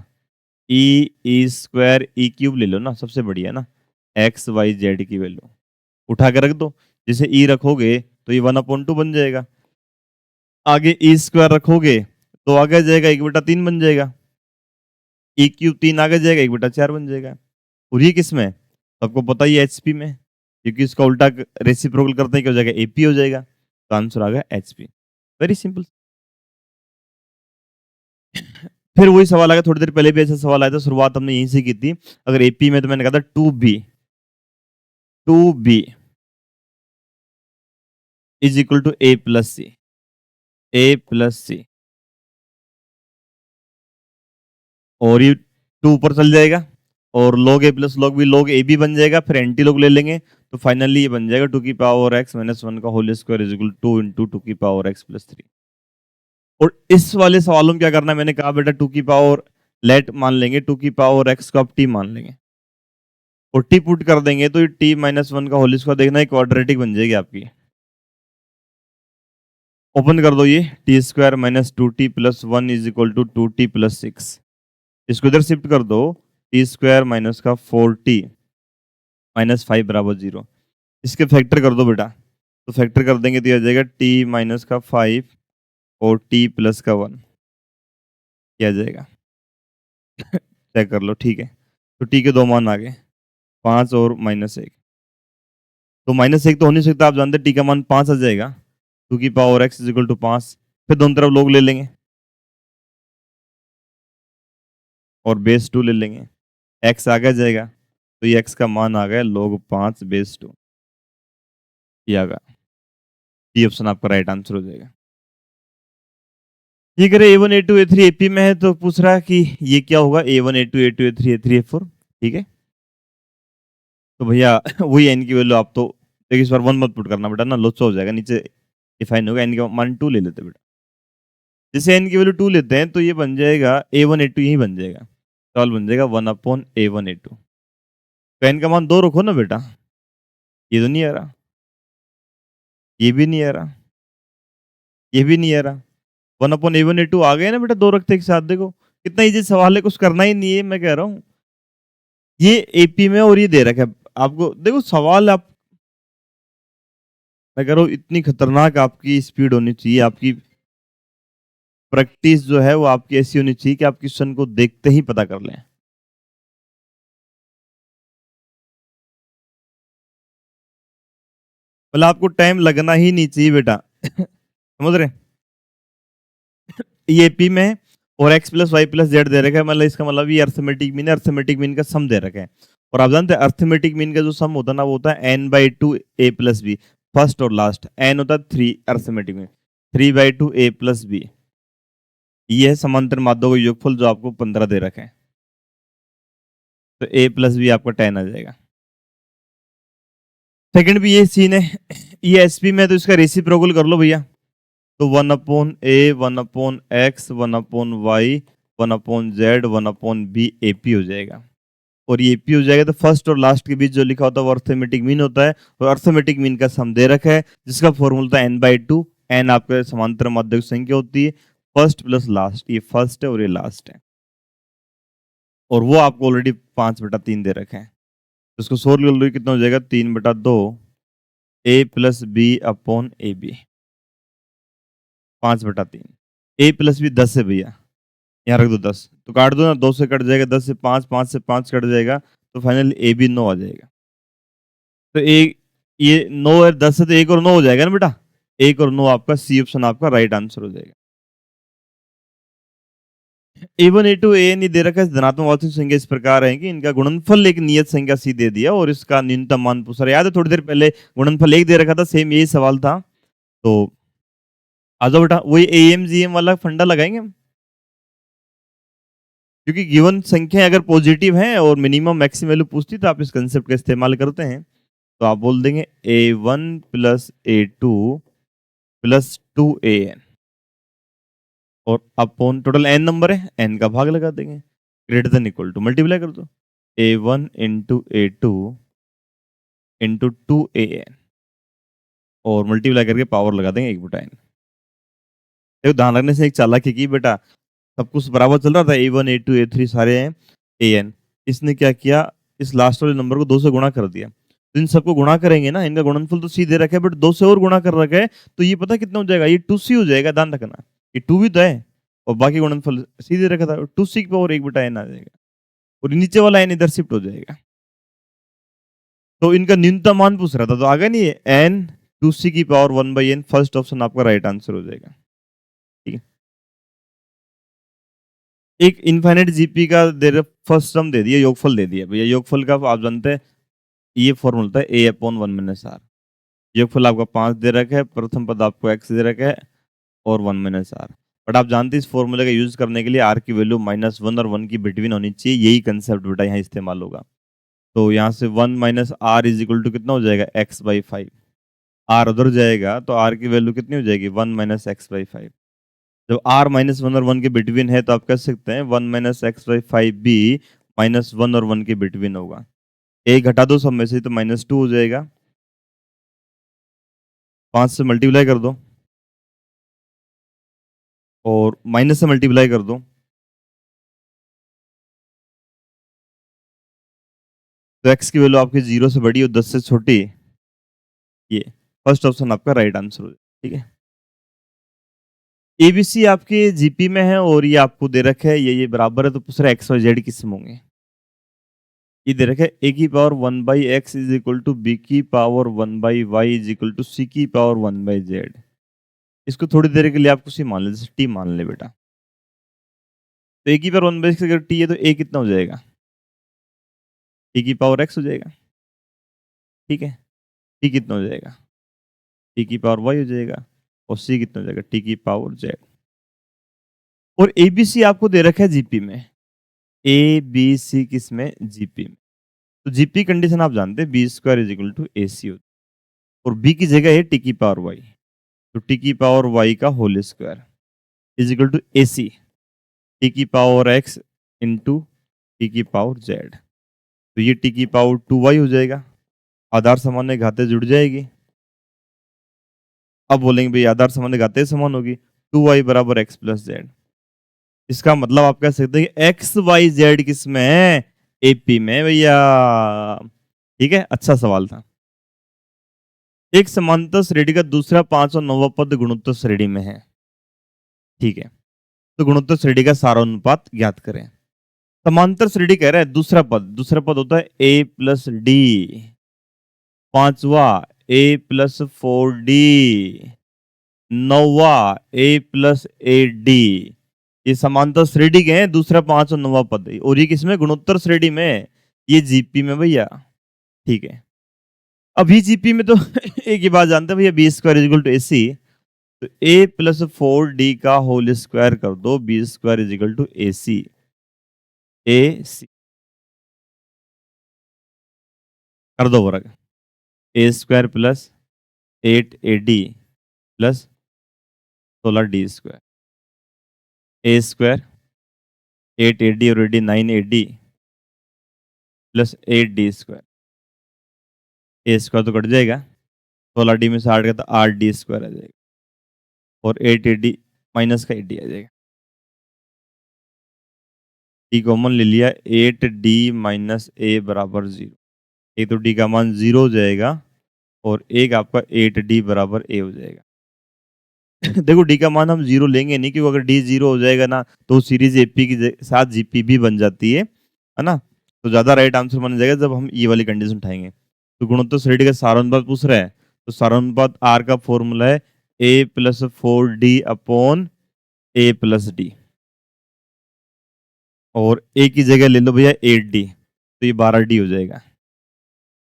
ई स्क्वायर ई क्यूब ले लो ना, सबसे बढ़िया ना, एक्स वाई जेड की वैल्यू उठा के रख दो। जैसे ई रखोगे तो ये 1/2 बन जाएगा, आगे ई स्क्वायर रखोगे तो आगे जाएगा 1/3 बन जाएगा, ई क्यूब 3 आगे जाएगा 1/4 बन जाएगा। और ये किस में? सबको पता ही है एचपी में, क्योंकि इसका उल्टा रेसिप्रोकल करते हैं क्या हो जाएगा, एपी हो जाएगा। तो आंसर आ गया एचपी। Very simple. फिर वही सवाल आ गया, थोड़ी देर पहले भी ऐसा सवाल आया था, शुरुआत हमने यहीं से की थी। अगर एपी में तो मैंने कहा था 2b is equal to a plus C और ये 2 ऊपर चल जाएगा और log a plus log b log a भी बन जाएगा, फिर एंटी log ले लेंगे तो फाइनली ये बन जाएगा 2 की पावर x - 1 का whole square is equal to 2 into 2 की पावर x+3। और इस वाले सवालों में क्या करना है, मैंने कहा बेटा 2 की पावर लेट मान लेंगे, 2 की पावर x को आप t मान लेंगे और t पुट कर देंगे तो ये t-1 का होल स्क्वायर देखना, एक क्वाड्रेटिक बन जाएगी आपकी। ओपन कर दो ये, t² - 2t+1 is equal to 2t+6। इसको इधर शिफ्ट कर दो, t² - का 4t - 5 बराबर 0। इसके फैक्टर कर दो बेटा, तो फैक्टर कर देंगे तो ये आ जाएगा t - का 5 और t+1 क्या जाएगा चेक कर लो, ठीक है। तो t के 2 मान आ गए, 5 और -1। तो -1 तो हो नहीं सकता, आप जानते t का मान 5 आ जाएगा, 2 की power x is equal to 5। फिर दोनों तरफ लोग ले लेंगे और बेस 2 ले लेंगे, x आगे जाएगा तो ये x का मान आ गया log 5/2। ये आ गया, ये ऑप्शन आपका राइट आंसर हो जाएगा। ये करे A1 A2 A3 AP में है तो पूछ रहा है कि ये क्या होगा, A1 A2 A2 A3 A3 A4, ठीक है। तो भैया वही n की वैल्यू आप तो देखिए, इस बार 1 मत पुट करना बेटा ना, लोचा हो जाएगा, नीचे डिफाइन होगा, n का मान 2 ले लेते बेटा। जैसे n की वैल्यू 2 लेते हैं तो ये बन जाएगा A1 A2 यही बन जाएगा, सवाल बन जाएगा 1/A1 A2। तो n का मान 2 रखो ना बेटा, ये तो नहीं आ रहा, ये भी नहीं आ रहा, ये भी नहीं आ रहा। 1/A1 A2 आ गए ना बेटा, 2 रखते एक साथ, देखो कितना इजी सवाल है, कुछ करना ही नहीं है, मैं कह रहा हूँ। ये एपी में और ये दे रखा है आपको, देखो सवाल आप, मैं कह रहा हूँ इतनी खतरनाक आपकी स्पीड होनी चाहिए, आपकी प्रैक्टिस जो है वो आपकी ऐसी होनी चाहिए कि आप क्वेश्चन को देखते ही पता कर लें। मतलब आपको टाइम लगना ही नहीं चाहिए बेटा समझ रहे हैं? ये एपी में है और x+y+z दे रखा है, मतलब इसका मतलब ये अर्थमेटिक मीन है, अर्थमेटिक मीन का सम दे रखा है। और आप जानते हैं अर्थमेटिक मीन का जो सम होता है ना, वो होता है n/2 a+b, फर्स्ट और लास्ट। n होता है 3 अर्थमेटिक में, 3/2 a+b, ये है समांतर माध्यों का योगफल जो आपको 15 दे रखा है। तो a+b आपका 10 आ जाएगा। सेकंड भी ये सीन है, ये एसपी में, तो इसका रेसिप्रोकल कर लो भैया। तो 1/a 1/x 1/y 1/z 1/b AP हो जाएगा। और ये AP हो जाएगा तो फर्स्ट और लास्ट के बीच जो लिखा होता है वो अर्थमेटिक मीन होता है, और अर्थमेटिक मीन का सम दे रखा है जिसका फॉर्मूला होता है n/2। n आपके समांतर माध्यक संख्या होती है, फर्स्ट प्लस लास्ट, ये फर्स्ट है और ये लास्ट है, और वो आपको ऑलरेडी 5/3 दे रखे हैं। तो इसको सोल्व कर लो, कितना हो जाएगा, 3/2 a+b/ab, 5/3। a+b 10 है भैया, यहाँ रख दो 10, तो काट दो ना, 2 से कट जाएगा, 10 से 5, 5 से 5 कट जाएगा, तो फाइनली ए बी 9 आ जाएगा। तो एक ये 9 और 10 से तो 1 और 9 हो जाएगा ना बेटा, 1 और 9 आपका सी ऑप्शन आपका राइट आंसर हो जाएगा। A1 A2 AN दे रखा है, धनात्मक वास्तविक संख्या इस प्रकार है कि इनका गुणनफल एक नियत संख्या सी दे दिया और इसका न्यूनतम मान पूछा। याद है थोड़ी देर पहले गुणनफल 1 दे रखा था, सेम यही सवाल था। तो आ जाओ बेटा, वही AMGM वाला फंडा लगाएंगे हम, क्योंकि गिवन संख्या अगर पॉजिटिव है और मिनिमम मैक्सिमम वैल्यू पूछती तो आप इस कंसेप्ट का इस्तेमाल करते हैं। तो आप बोल देंगे A1 + A2 + 2AN, और अपॉन टोटल n नंबर है, n का भाग लगा देंगे, greater than equal to multiply कर दो, A1 × A2 × 2AN, और मल्टीप्लाई करके पावर लगा देंगे 1/n। देखो ध्यान रखने से एक चालाकी की बेटा, सब कुछ बराबर चल रहा था, A1 A2 A3 सारे हैं AN। इसने क्या किया, इस लास्ट वाले नंबर को 2 से गुणा कर दिया। तो इन सबको गुणा करेंगे ना, इनका गुणनफल तो सी दे रखा है, बट 2 से और गुणा कर रखा है, तो ये पता कितना हो जाएगा, ये 2c हो जाएगा, ध्यान रखना। ये 2 भी तो है और बाकी गुणनफल सी दे रखा था, 2c की पावर 1/n आ जाएगा और नीचे वाला n इधर शिफ्ट हो जाएगा। तो इनका न्यूनतम मान पूछ रहा था, तो आगे नहीं है n 2c की पावर 1/n, फर्स्ट ऑप्शन आपका राइट आंसर हो जाएगा। ठीक है, एक इनफाइनाइट जीपी का दे फर्स्ट टर्म दे दिया, योगफल दे दिया भैया। योगफल का आप जानते हैं ये फॉर्मूला था a/1 - r। योगफल आपका 5 दे रखा है, प्रथम पद आपको x दे रखा है और 1 - r। बट आप जानते हैं इस फॉर्मूले का यूज करने के लिए r की वैल्यू -1 और 1 की बिटवीन होनी चाहिए, यही कंसेप्ट बेटा यहाँ इस्तेमाल होगा। तो यहाँ से 1 - r इज इक्वल टू कितना हो जाएगा, x/5। r उधर जाएगा तो r की वैल्यू कितनी हो जाएगी, 1 - x/5। जब r -1 और 1 के बिटवीन है तो आप कह सकते हैं 1 - x/5 भी -1 और 1 के बिटवीन होगा। एक घटा दो सब में से तो -2 हो जाएगा, 5 से मल्टीप्लाई कर दो और माइनस से मल्टीप्लाई कर दो, तो x की वैल्यू आपकी 0 से बड़ी और 10 से छोटी। ये फर्स्ट ऑप्शन आपका राइट आंसर हो जाएगा। ठीक है, एबीसी आपके जीपी में है और ये आपको दे रखा है ये बराबर है, तो पूछ रहा है एक्स और जेड किसमें होंगे। ये दे रखा है a की power 1/x is equal to b की power 1/y is equal to c की पावर 1/z। इसको थोड़ी देर के लिए आपको सी मान ले, जैसे t मान ले बेटा। तो a की पावर 1/x अगर t है तो a कितना हो जाएगा, t की पावर x हो जाएगा। ठीक है, t कितना हो जाएगा, t की पावर y हो जाएगा और c कितना हो जाएगा, t की पावर z। और एबीसी आपको दे रखा है जीपी में, ए बी सी किस में, जीपी में। तो जीपी कंडीशन आप जानते हैं b² is equal to AC होता है और b की जगह है t की पावर y, तो t की पावर y का whole square is equal to AC t की पावर x इंटू t की पावर z। तो ये t की पावर 2y हो जाएगा, आधार सामान्य घाते जुड़ जाएगी। अब बोलेंगे भाई आधार सामान्य घाते समान होगी, 2y बराबर x प्लस जेड। इसका मतलब आप कह सकते हैं कि एक्स वाई जेड किस में है, एपी में भैया। ठीक है, अच्छा सवाल था। एक समांतर श्रेणी का दूसरा 5 और 9वां पद गुणोत्तर श्रेणी में है। ठीक है, तो गुणोत्तर श्रेणी का सारानुपात ज्ञात करें। समांतर श्रेणी कह रहा है दूसरा पद होता है a प्लस डी, पांचवा a प्लस 4d, नौवा a प्लस 8d। ये समांतर श्रेणी के हैं, दूसरा 5 और 9वां पद, और ये किसमें, गुणोत्तर श्रेणी में, ये जीपी में भैया। ठीक है, अभी जीपी में तो एक ही बात जानते हैं भैया, b² is equal to AC। तो a प्लस 4d का होल स्क्वायर कर दो, b² is equal to AC। AC कर दो वर्ग, a² plus 8AD plus 16d², a² 8AD और AD 9AD plus 8d²। a² तो कट जाएगा, 16d में से 8 का तो 8d² आ जाएगा और 8AD माइनस का 8d आ जाएगा। डी कॉमन ले लिया, 8d माइनस a बराबर 0। एक तो d का मान 0 हो जाएगा और एक आपका 8d बराबर a हो जाएगा। देखो d का मान हम 0 लेंगे नहीं, क्योंकि अगर d 0 हो जाएगा ना तो सीरीज एपी के साथ जीपी भी बन जाती है ना। तो ज्यादा राइट आंसर बन जाएगा जब हम ये वाली कंडीशन उठाएंगे। तो गुणोत्तर श्रेणी का सारानुपात पूछ रहा है, तो सारानुपात r का फॉर्मूला है a plus 4d upon a plus D, और a की जगह ले लो भैया 8d, तो ये 12d हो जाएगा,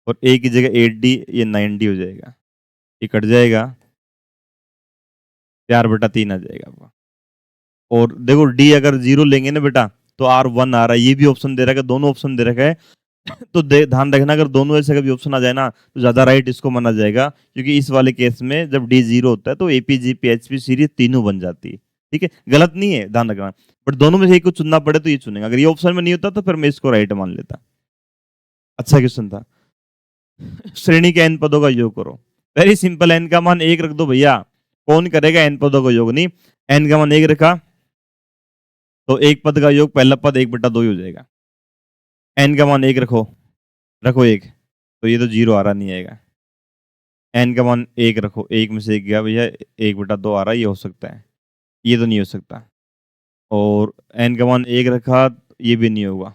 और a की जगह 8d, ये 9d हो जाएगा। ये कट जाएगा, 4/3 आ जाएगा आपका। और देखो d अगर 0 लेंगे ना बेटा तो r1 आ रहा है, ये भी ऑप्शन दे रखा है, दोनों ऑप्शन दे रखा है। तो ध्यान रखना, अगर दोनों ऐसे कभी ऑप्शन आ जाए ना तो ज्यादा राइट इसको माना जाएगा, क्योंकि इस वाले केस में जब d 0 होता है तो एपीजी पीएचपी सीरीज तीनों बन जाती है। ठीक है, गलत नहीं है, ध्यान रखना। बट दोनों में से एक को चुनना पड़े तो ये चुनेगा, अगर ये ऑप्शन में नहीं होता तो फिर मैं इसको राइट मान लेता। अच्छा क्वेश्चन था। श्रेणी के n पदों का योग करो। वेरी सिंपल, n का मान 1 रख दो भैया, कौन करेगा n पदों का योग, नहीं। n का मान 1 रखा, तो एक पद का योग पहला पद 1/2 ही हो जाएगा। n का मान 1 रखो, रखो 1, तो ये तो 0 आ रहा, नहीं आएगा। n का मान 1 रखो, 1 में से 1 गया भैया, 1/2 आ रहा है, ये हो सकता है, ये तो नहीं हो सकता। और n का मान 1 रखा, ये भी नहीं होगा,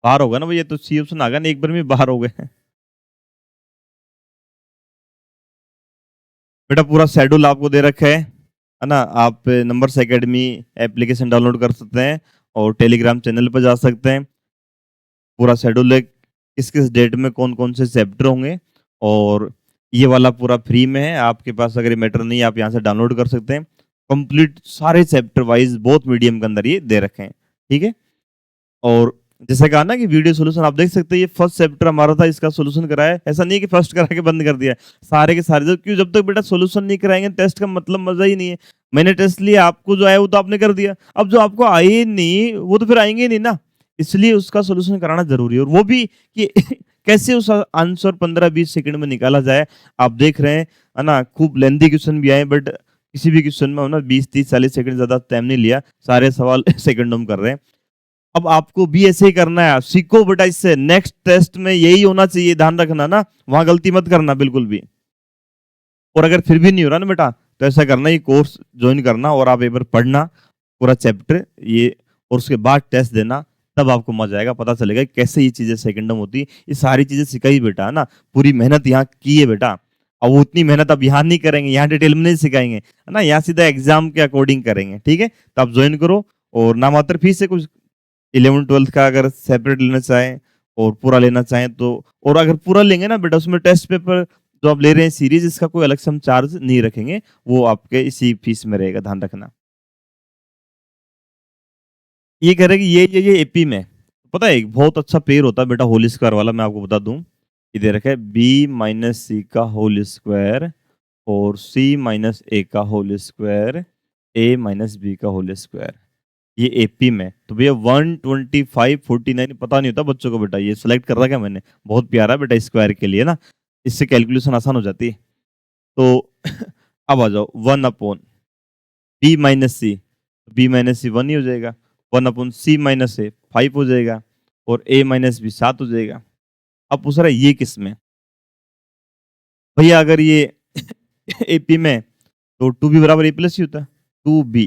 बाहर होगा ना भैया, तो सी ऑप्शन आ गया ना, एक बार में बाहर हो गए। बेटा पूरा शेड्यूल आपको दे रखा है ना। आप नंबर्स एकेडमी एप्लीकेशन डाउनलोड कर सकते हैं और टेलीग्राम चैनल पर जा सकते हैं। पूरा शेड्यूल है, किस किस डेट में कौन कौन से चैप्टर होंगे, और ये वाला पूरा फ्री में है। आपके पास अगर ये मैटर नहीं, आप यहाँ से डाउनलोड कर सकते हैं। कंप्लीट सारे चैप्टर वाइज बहुत मीडियम के अंदर ये दे रखे हैं, ठीक है। और जैसे कहा ना कि वीडियो सोल्यूशन आप देख सकते हैं, ये फर्स्ट चैप्टर हमारा था, इसका सोल्यूशन कराया है। ऐसा नहीं है कि फर्स्ट करा के बंद कर दिया, सारे के सारे। क्यों, जब तक बेटा सोल्यूशन नहीं कराएंगे टेस्ट का मतलब मजा ही नहीं है। मैंने टेस्ट लिया, आपको जो आया वो तो आपने कर दिया, अब जो आपको आए नहीं वो तो फिर आएंगे नहीं ना, इसलिए उसका सोल्यूशन कराना जरूरी है। और वो भी कि कैसे उस आंसर 15-20 सेकंड में निकाला जाए। आप देख रहे हैं है ना, खूब लेंथी क्वेश्चन भी आए, बट किसी भी क्वेश्चन में ना 20-30-40 सेकंड ज्यादा टाइम नहीं लिया, सारे सवाल सेकंडों में कर रहे हैं। अब आपको भी ऐसे ही करना है, आप सीखो बेटा इससे, नेक्स्ट टेस्ट में यही होना चाहिए, ध्यान रखना ना, वहां गलती मत करना बिल्कुल भी। और अगर फिर भी नहीं हो रहा ना बेटा, तो ऐसा करना, ये कोर्स ज्वाइन करना और आप एक बार पढ़ना पूरा चैप्टर ये, और उसके बाद टेस्ट देना, तब आपको मजा आएगा, पता चलेगा कैसे ये चीजें सेकंडम होती है। ये सारी चीजें सिखाई बेटा है ना, पूरी मेहनत यहाँ की है बेटा। अब वो उतनी मेहनत अब यहाँ नहीं करेंगे, यहाँ डिटेल में नहीं सिखाएंगे है ना, यहाँ सीधा एग्जाम के अकॉर्डिंग करेंगे, ठीक है। तो आप ज्वाइन करो, और ना मात्र फीस है कुछ, 11th-12th का अगर सेपरेट लेना चाहें और पूरा लेना चाहें तो, और अगर पूरा लेंगे ना बेटा, उसमें टेस्ट पेपर जो आप ले रहे हैं सीरीज, इसका कोई अलग से हम चार्ज नहीं रखेंगे, वो आपके इसी फीस में रहेगा, ध्यान रखना। ये कह रहे हैं कि ये एपी में पता है एक बहुत अच्छा पेयर होता है बेटा, होल स्क्वायर वाला, मैं आपको बता दूं। ये दे रखा है b-c का होल स्क्वायर और c-a का होल स्क्वायर, a-b का होल स्क्वायर, ये एपी में। तो भैया 125/49 पता नहीं होता बच्चों को बेटा, ये सिलेक्ट कर रखा है मैंने, बहुत प्यारा बेटा स्क्वायर के लिए ना, इससे कैलकुलेशन आसान हो जाती है। तो अब आ जाओ 1/b-c, b-c 1 ही हो जाएगा, 1/c-a 5 हो जाएगा, और a-b 7 हो जाएगा। अब पूछ रहा है ये किस में, भैया अगर ये एपी में तो 2b बराबर a प्लस सी होता है, 2b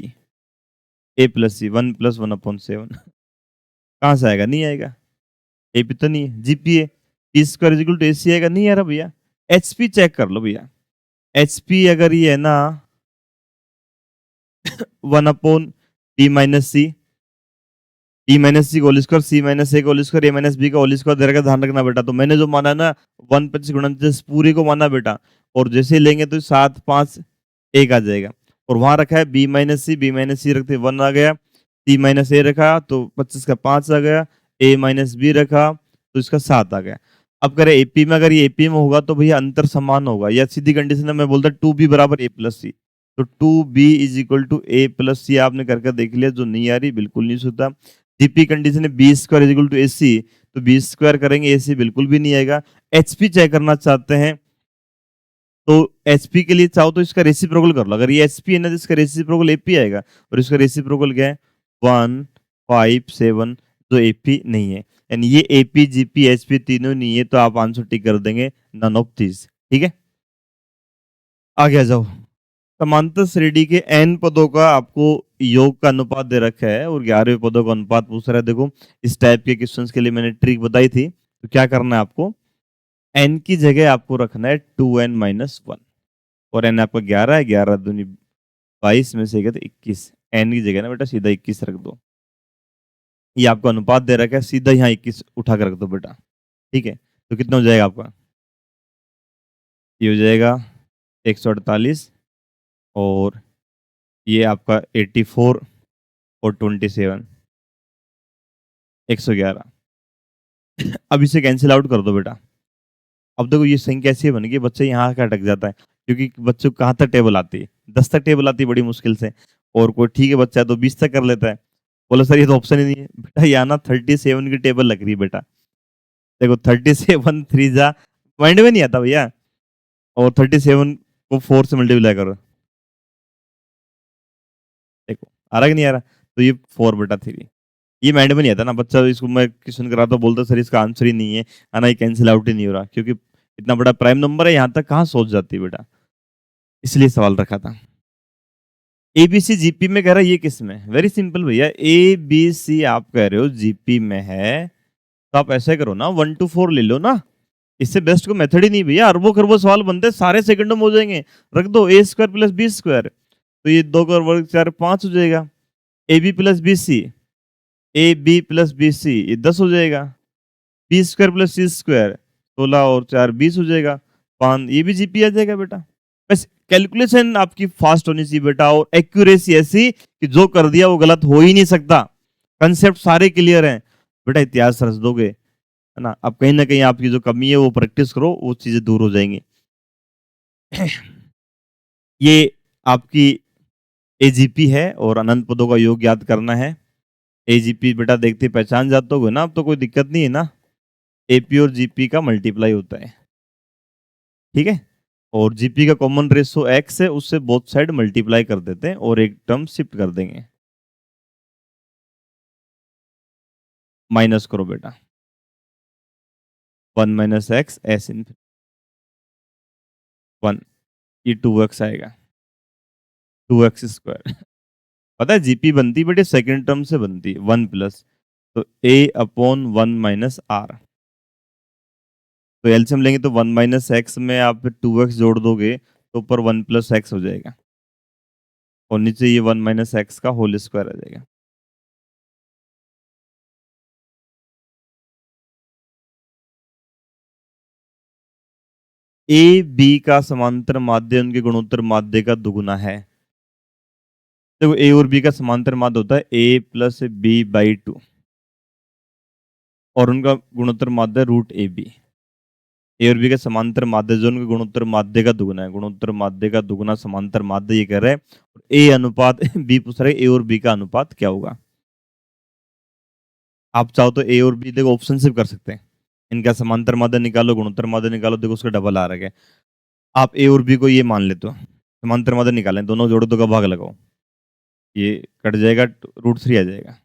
a+c 1+1/7 कहाँ से आएगा, नहीं आएगा, एपी तो नहीं है। जीपीए P² = AC आएगा, नहीं आ रहा भैया। एचपी चेक कर लो भैया, एचपी अगर ये है ना 1/d-c, d-c का होल स्क्वायर, c-a का होल स्क्वायर, a-b का होल स्क्वायर दे रखा, ध्यान रखना बेटा। तो मैंने जो माना ना 1/25 पूरे को माना बेटा, और जैसे लेंगे तो 7, 5, 1 आ जाएगा। और वहां रखा है b-c रखते 1 आ गया, c-a रखा तो 25 का 5 आ गया, a-b रखा तो इसका 7 आ गया। अब करें एपी में, अगर ये एपी में होगा तो भैया अंतर समान होगा, या सीधी कंडीशन है मैं बोलता 2b बराबर a+c, तो 2b = a+c आपने करके देख लिया, जो नहीं आ रही बिल्कुल नहीं होता। जीपी कंडीशन है b² = AC, तो b² करेंगे AC बिल्कुल भी नहीं आएगा। एचपी चेक करना चाहते हैं तो एचपी के लिए चाहो तो इसका रेसिप्रोकल कर लो, अगर ये एचपी है ना तो इसका रेसिप्रोकल एपी आएगा, और इसका रेसिप्रोकल क्या है 1, 5, 7, जो एपी नहीं है, यानी ये एपी जीपी एचपी तीनों नहीं है, तो आप आंसर टिक कर देंगे नन ऑफ दिस, ठीक है। आगे आ जाओ, समांतर श्रेणी के n पदों का आपको योग का अनुपात दे रखा है, और 11वें पदों का अनुपात पूछ रहा है। देखो इस टाइप के क्वेश्चंस के लिए मैंने ट्रिक बताई थी, तो क्या करना है आपको, n की जगह आपको रखना है 2n-1, और n आपका 11 है, 11 दूनी 22 में से गया तो 21, n की जगह ना बेटा सीधा 21 रख दो। ये आपको अनुपात दे रखा है, सीधा यहाँ 21 उठा कर रख दो बेटा, ठीक है। तो कितना हो जाएगा आपका, ये हो जाएगा 148, और ये आपका 84 और 27, 111। अब इसे कैंसिल आउट कर दो बेटा। अब देखो ये संख्या ऐसी बन गई, बच्चा यहाँ का अटक जाता है, क्योंकि बच्चों को कहाँ तक टेबल आती है, 10 तक टेबल आती है बड़ी मुश्किल से, और कोई ठीक है बच्चा है तो 20 तक कर लेता है। बोलो सर ये तो ऑप्शन ही नहीं है बेटा, यहाँ ना 37 की टेबल लग रही है बेटा। देखो 37 3 जा माइंड में नहीं आता भैया, और 37 को 4 से मल्टीप्लाई करो, देखो आ रहा कि नहीं आ रहा। तो ये 4/3। ये माइंड में नहीं आता ना, बच्चा इसको मैं क्वेश्चन करा तो बोलता सर इसका आंसर ही नहीं है, ना ये कैंसिल आउट ही नहीं हो रहा, क्योंकि इतना बड़ा प्राइम नंबर है, यहाँ तक कहाँ सोच जाती है बेटा, इसलिए सवाल रखा था। एबीसी जीपी में कह रहा है, ये किस में? वेरी सिंपल भैया, ए बी सी आप कह रहे हो जीपी में है, तो आप ऐसे करो ना 1 to 4 ले लो ना, इससे बेस्ट को मेथड ही नहीं भैया, अरबों खरबों सवाल बनते सारे सेकंडों में हो जाएंगे। रख दो A square plus B square, तो ये 2 का वर्ग 4 5 हो जाएगा। A B plus B C, A B plus B C ये 10 हो जाएगा। B square plus C square 16 और 4 20 हो जाएगा। 5 ये भी जीपी आ जाएगा बेटा। बस कैलकुलेशन आपकी फास्ट होनी चाहिए बेटा, और एक्यूरेसी ऐसी कि जो कर दिया वो गलत हो ही नहीं सकता। कंसेप्ट सारे क्लियर हैं बेटा, इतिहास रच दोगे है ना। अब कहीं ना कहीं आपकी जो कमी है वो प्रैक्टिस करो, वो चीजें दूर हो जाएंगी। ये आपकी एजीपी है और अनंत पदों का योग याद करना है। एजीपी बेटा देखते पहचान जाते हो ना, अब तो कोई दिक्कत नहीं है ना। एपी और जीपी का मल्टीप्लाई होता है, ठीक है। और जीपी का कॉमन रेशो एक्स है, उससे बोथ साइड मल्टीप्लाई कर देते हैं और एक टर्म शिफ्ट कर देंगे। माइनस करो बेटा, 1 माइनस एक्स एस इन 1, ये 2x आएगा, 2x स्क्वायर। पता है जीपी बनती बेटे सेकंड टर्म से बनती है, 1 प्लस, तो a अपॉन 1 माइनस आर। तो एलसीएम लेंगे तो 1 माइनस एक्स में आप 2x जोड़ दोगे तो ऊपर 1 प्लस एक्स हो जाएगा, और नीचे ये 1 माइनस एक्स का होल स्क्वायर आ जाएगा। ए बी का समांतर माध्य उनके गुणोत्तर माध्य का दुगुना है। देखो ए और बी का समांतर माध्य होता है a प्लस बी बाई 2, और उनका गुणोत्तर माध्य रूट ए बी। ए और बी का समांतर माध्य जो उनके गुणोत्तर माध्य का दुगुना है, गुणोत्तर माध्य का दुगुना समांतर माध्य ये कह रहे हैं। ए अनुपात बी पूछ रहे, ए और बी का अनुपात क्या होगा। आप चाहो तो ए और बी देखो ऑप्शन से कर सकते हैं, इनका समांतर माध्य निकालो, गुणोत्तर माध्य निकालो, देखो उसका डबल आ रहा है। आप ए और बी को ये मान लेते हो, समांतर माध्य निकालें, दोनों जोड़ो, दो का भाग लगाओ, ये कट जाएगा, √3 आ जाएगा।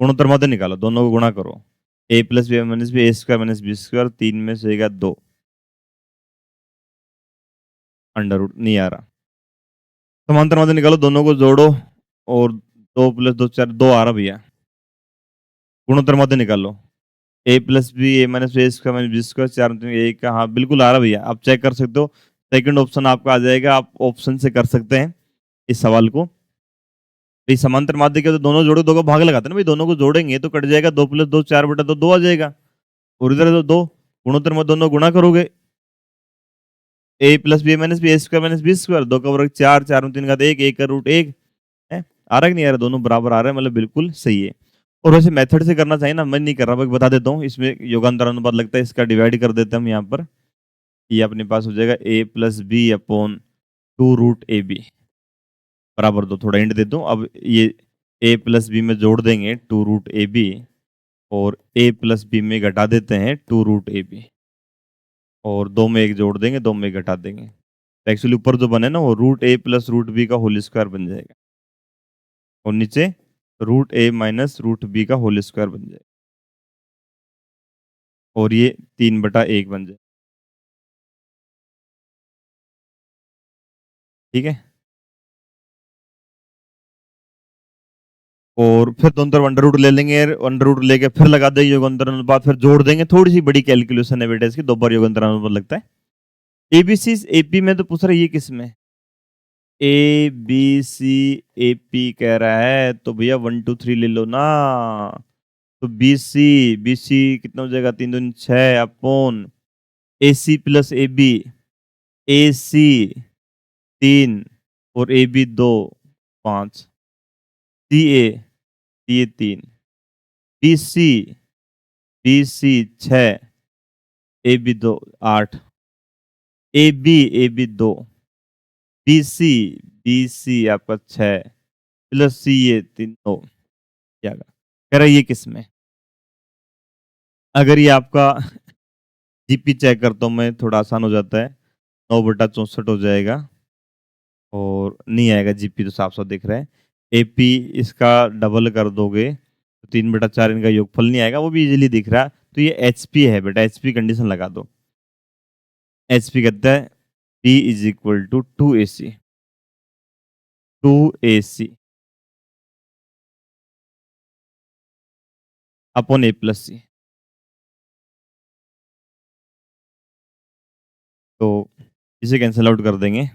गुणोत्तर माध्य निकालो, दोनों को गुणा करो, ए प्लस बी माइनस बी, ए स्क्वायर माइनस बी स्क्वायर, 3 में से आएगा 2, अंडर रूट नहीं आ रहा। समांतर माध्य निकालो, दोनों को जोड़ो, और 2 प्लस 2 4, 2 आ रहा भैया। गुणोत्तर माध्य निकालो, A plus B A minus B square minus B square, 4 1 का, हाँ बिल्कुल आ रहा भैया, आप चेक कर सकते हो। सेकंड ऑप्शन आपका आ जाएगा, आप ऑप्शन से कर सकते हैं इस सवाल को। भाई समांतर माध्य के तो दोनों जोड़ो, दो का भाग लगाते हैं ना भाई, दोनों को जोड़ेंगे तो कट जाएगा, 2 प्लस 2 4/2, 2 आ जाएगा। और इधर तो 2, गुणोत्तर में दोनों गुणा करोगे, A plus B minus B square minus B square, 2 का वर्ग 4, 4 में 3 का 1, 1 का रूट 1 है। आ रहा है कि नहीं आ रहा? दोनों बराबर आ रहे हैं, मतलब बिल्कुल सही है। और वैसे मेथड से करना चाहिए ना, मैं नहीं कर रहा, बता देता हूँ। इसमें योगांतर अनुपात लगता है, इसका डिवाइड कर देते हैं हम यहाँ पर। ये अपने पास हो जाएगा a plus B upon 2√ab बराबर 2। थोड़ा हिंट दे दूँ, अब ये a प्लस बी में जोड़ देंगे 2√ab, और a प्लस बी में घटा देते हैं 2√ab, और 2 में 1 जोड़ देंगे, 2 में 1 घटा देंगे। तो एक्चुअली ऊपर जो बने ना वो √a प्लस √b का होल स्क्वायर बन जाएगा, और नीचे √a माइनस √b का होल स्क्वायर बन जाएगा, और ये 3/1 बन जाए, ठीक है। और फिर दोनों तरफ अंडर रूट ले लेंगे, अंडर रूट लेके फिर लगा देंगे योगांतर अनुपात, फिर जोड़ देंगे। थोड़ी सी बड़ी कैलकुलेशन है बेटा इसकी, 2 बार योगांतर अनुपात लगता है। एबीसी एपी में तो पूछ रहा है, ये किस में? ए बी सी एपी कह रहा है, तो भैया 1 2 3 ले लो ना। तो बीसी कितना हो जाएगा, 3 दूनी 6 upon A C plus A B, A C 3 और A B 2 5, C A 3, B C 6, A B 2 8, A B 2, B C आपका 6 प्लस सी ए 3 9, क्या कह रहा है, ये किस में? अगर ये आपका जीपी चेक करता हूँ मैं, थोड़ा आसान हो जाता है, 9/64 हो जाएगा, और नहीं आएगा जीपी तो साफ साफ दिख रहा है। AP इसका डबल कर दोगे तो 3/4 इनका योगफल नहीं आएगा, वो भी इजीली दिख रहा है। तो ये HP है बेटा, HP कंडीशन लगा दो। HP कहता है P is equal to 2AC, 2AC upon A+C। तो इसे कैंसिल आउट कर देंगे,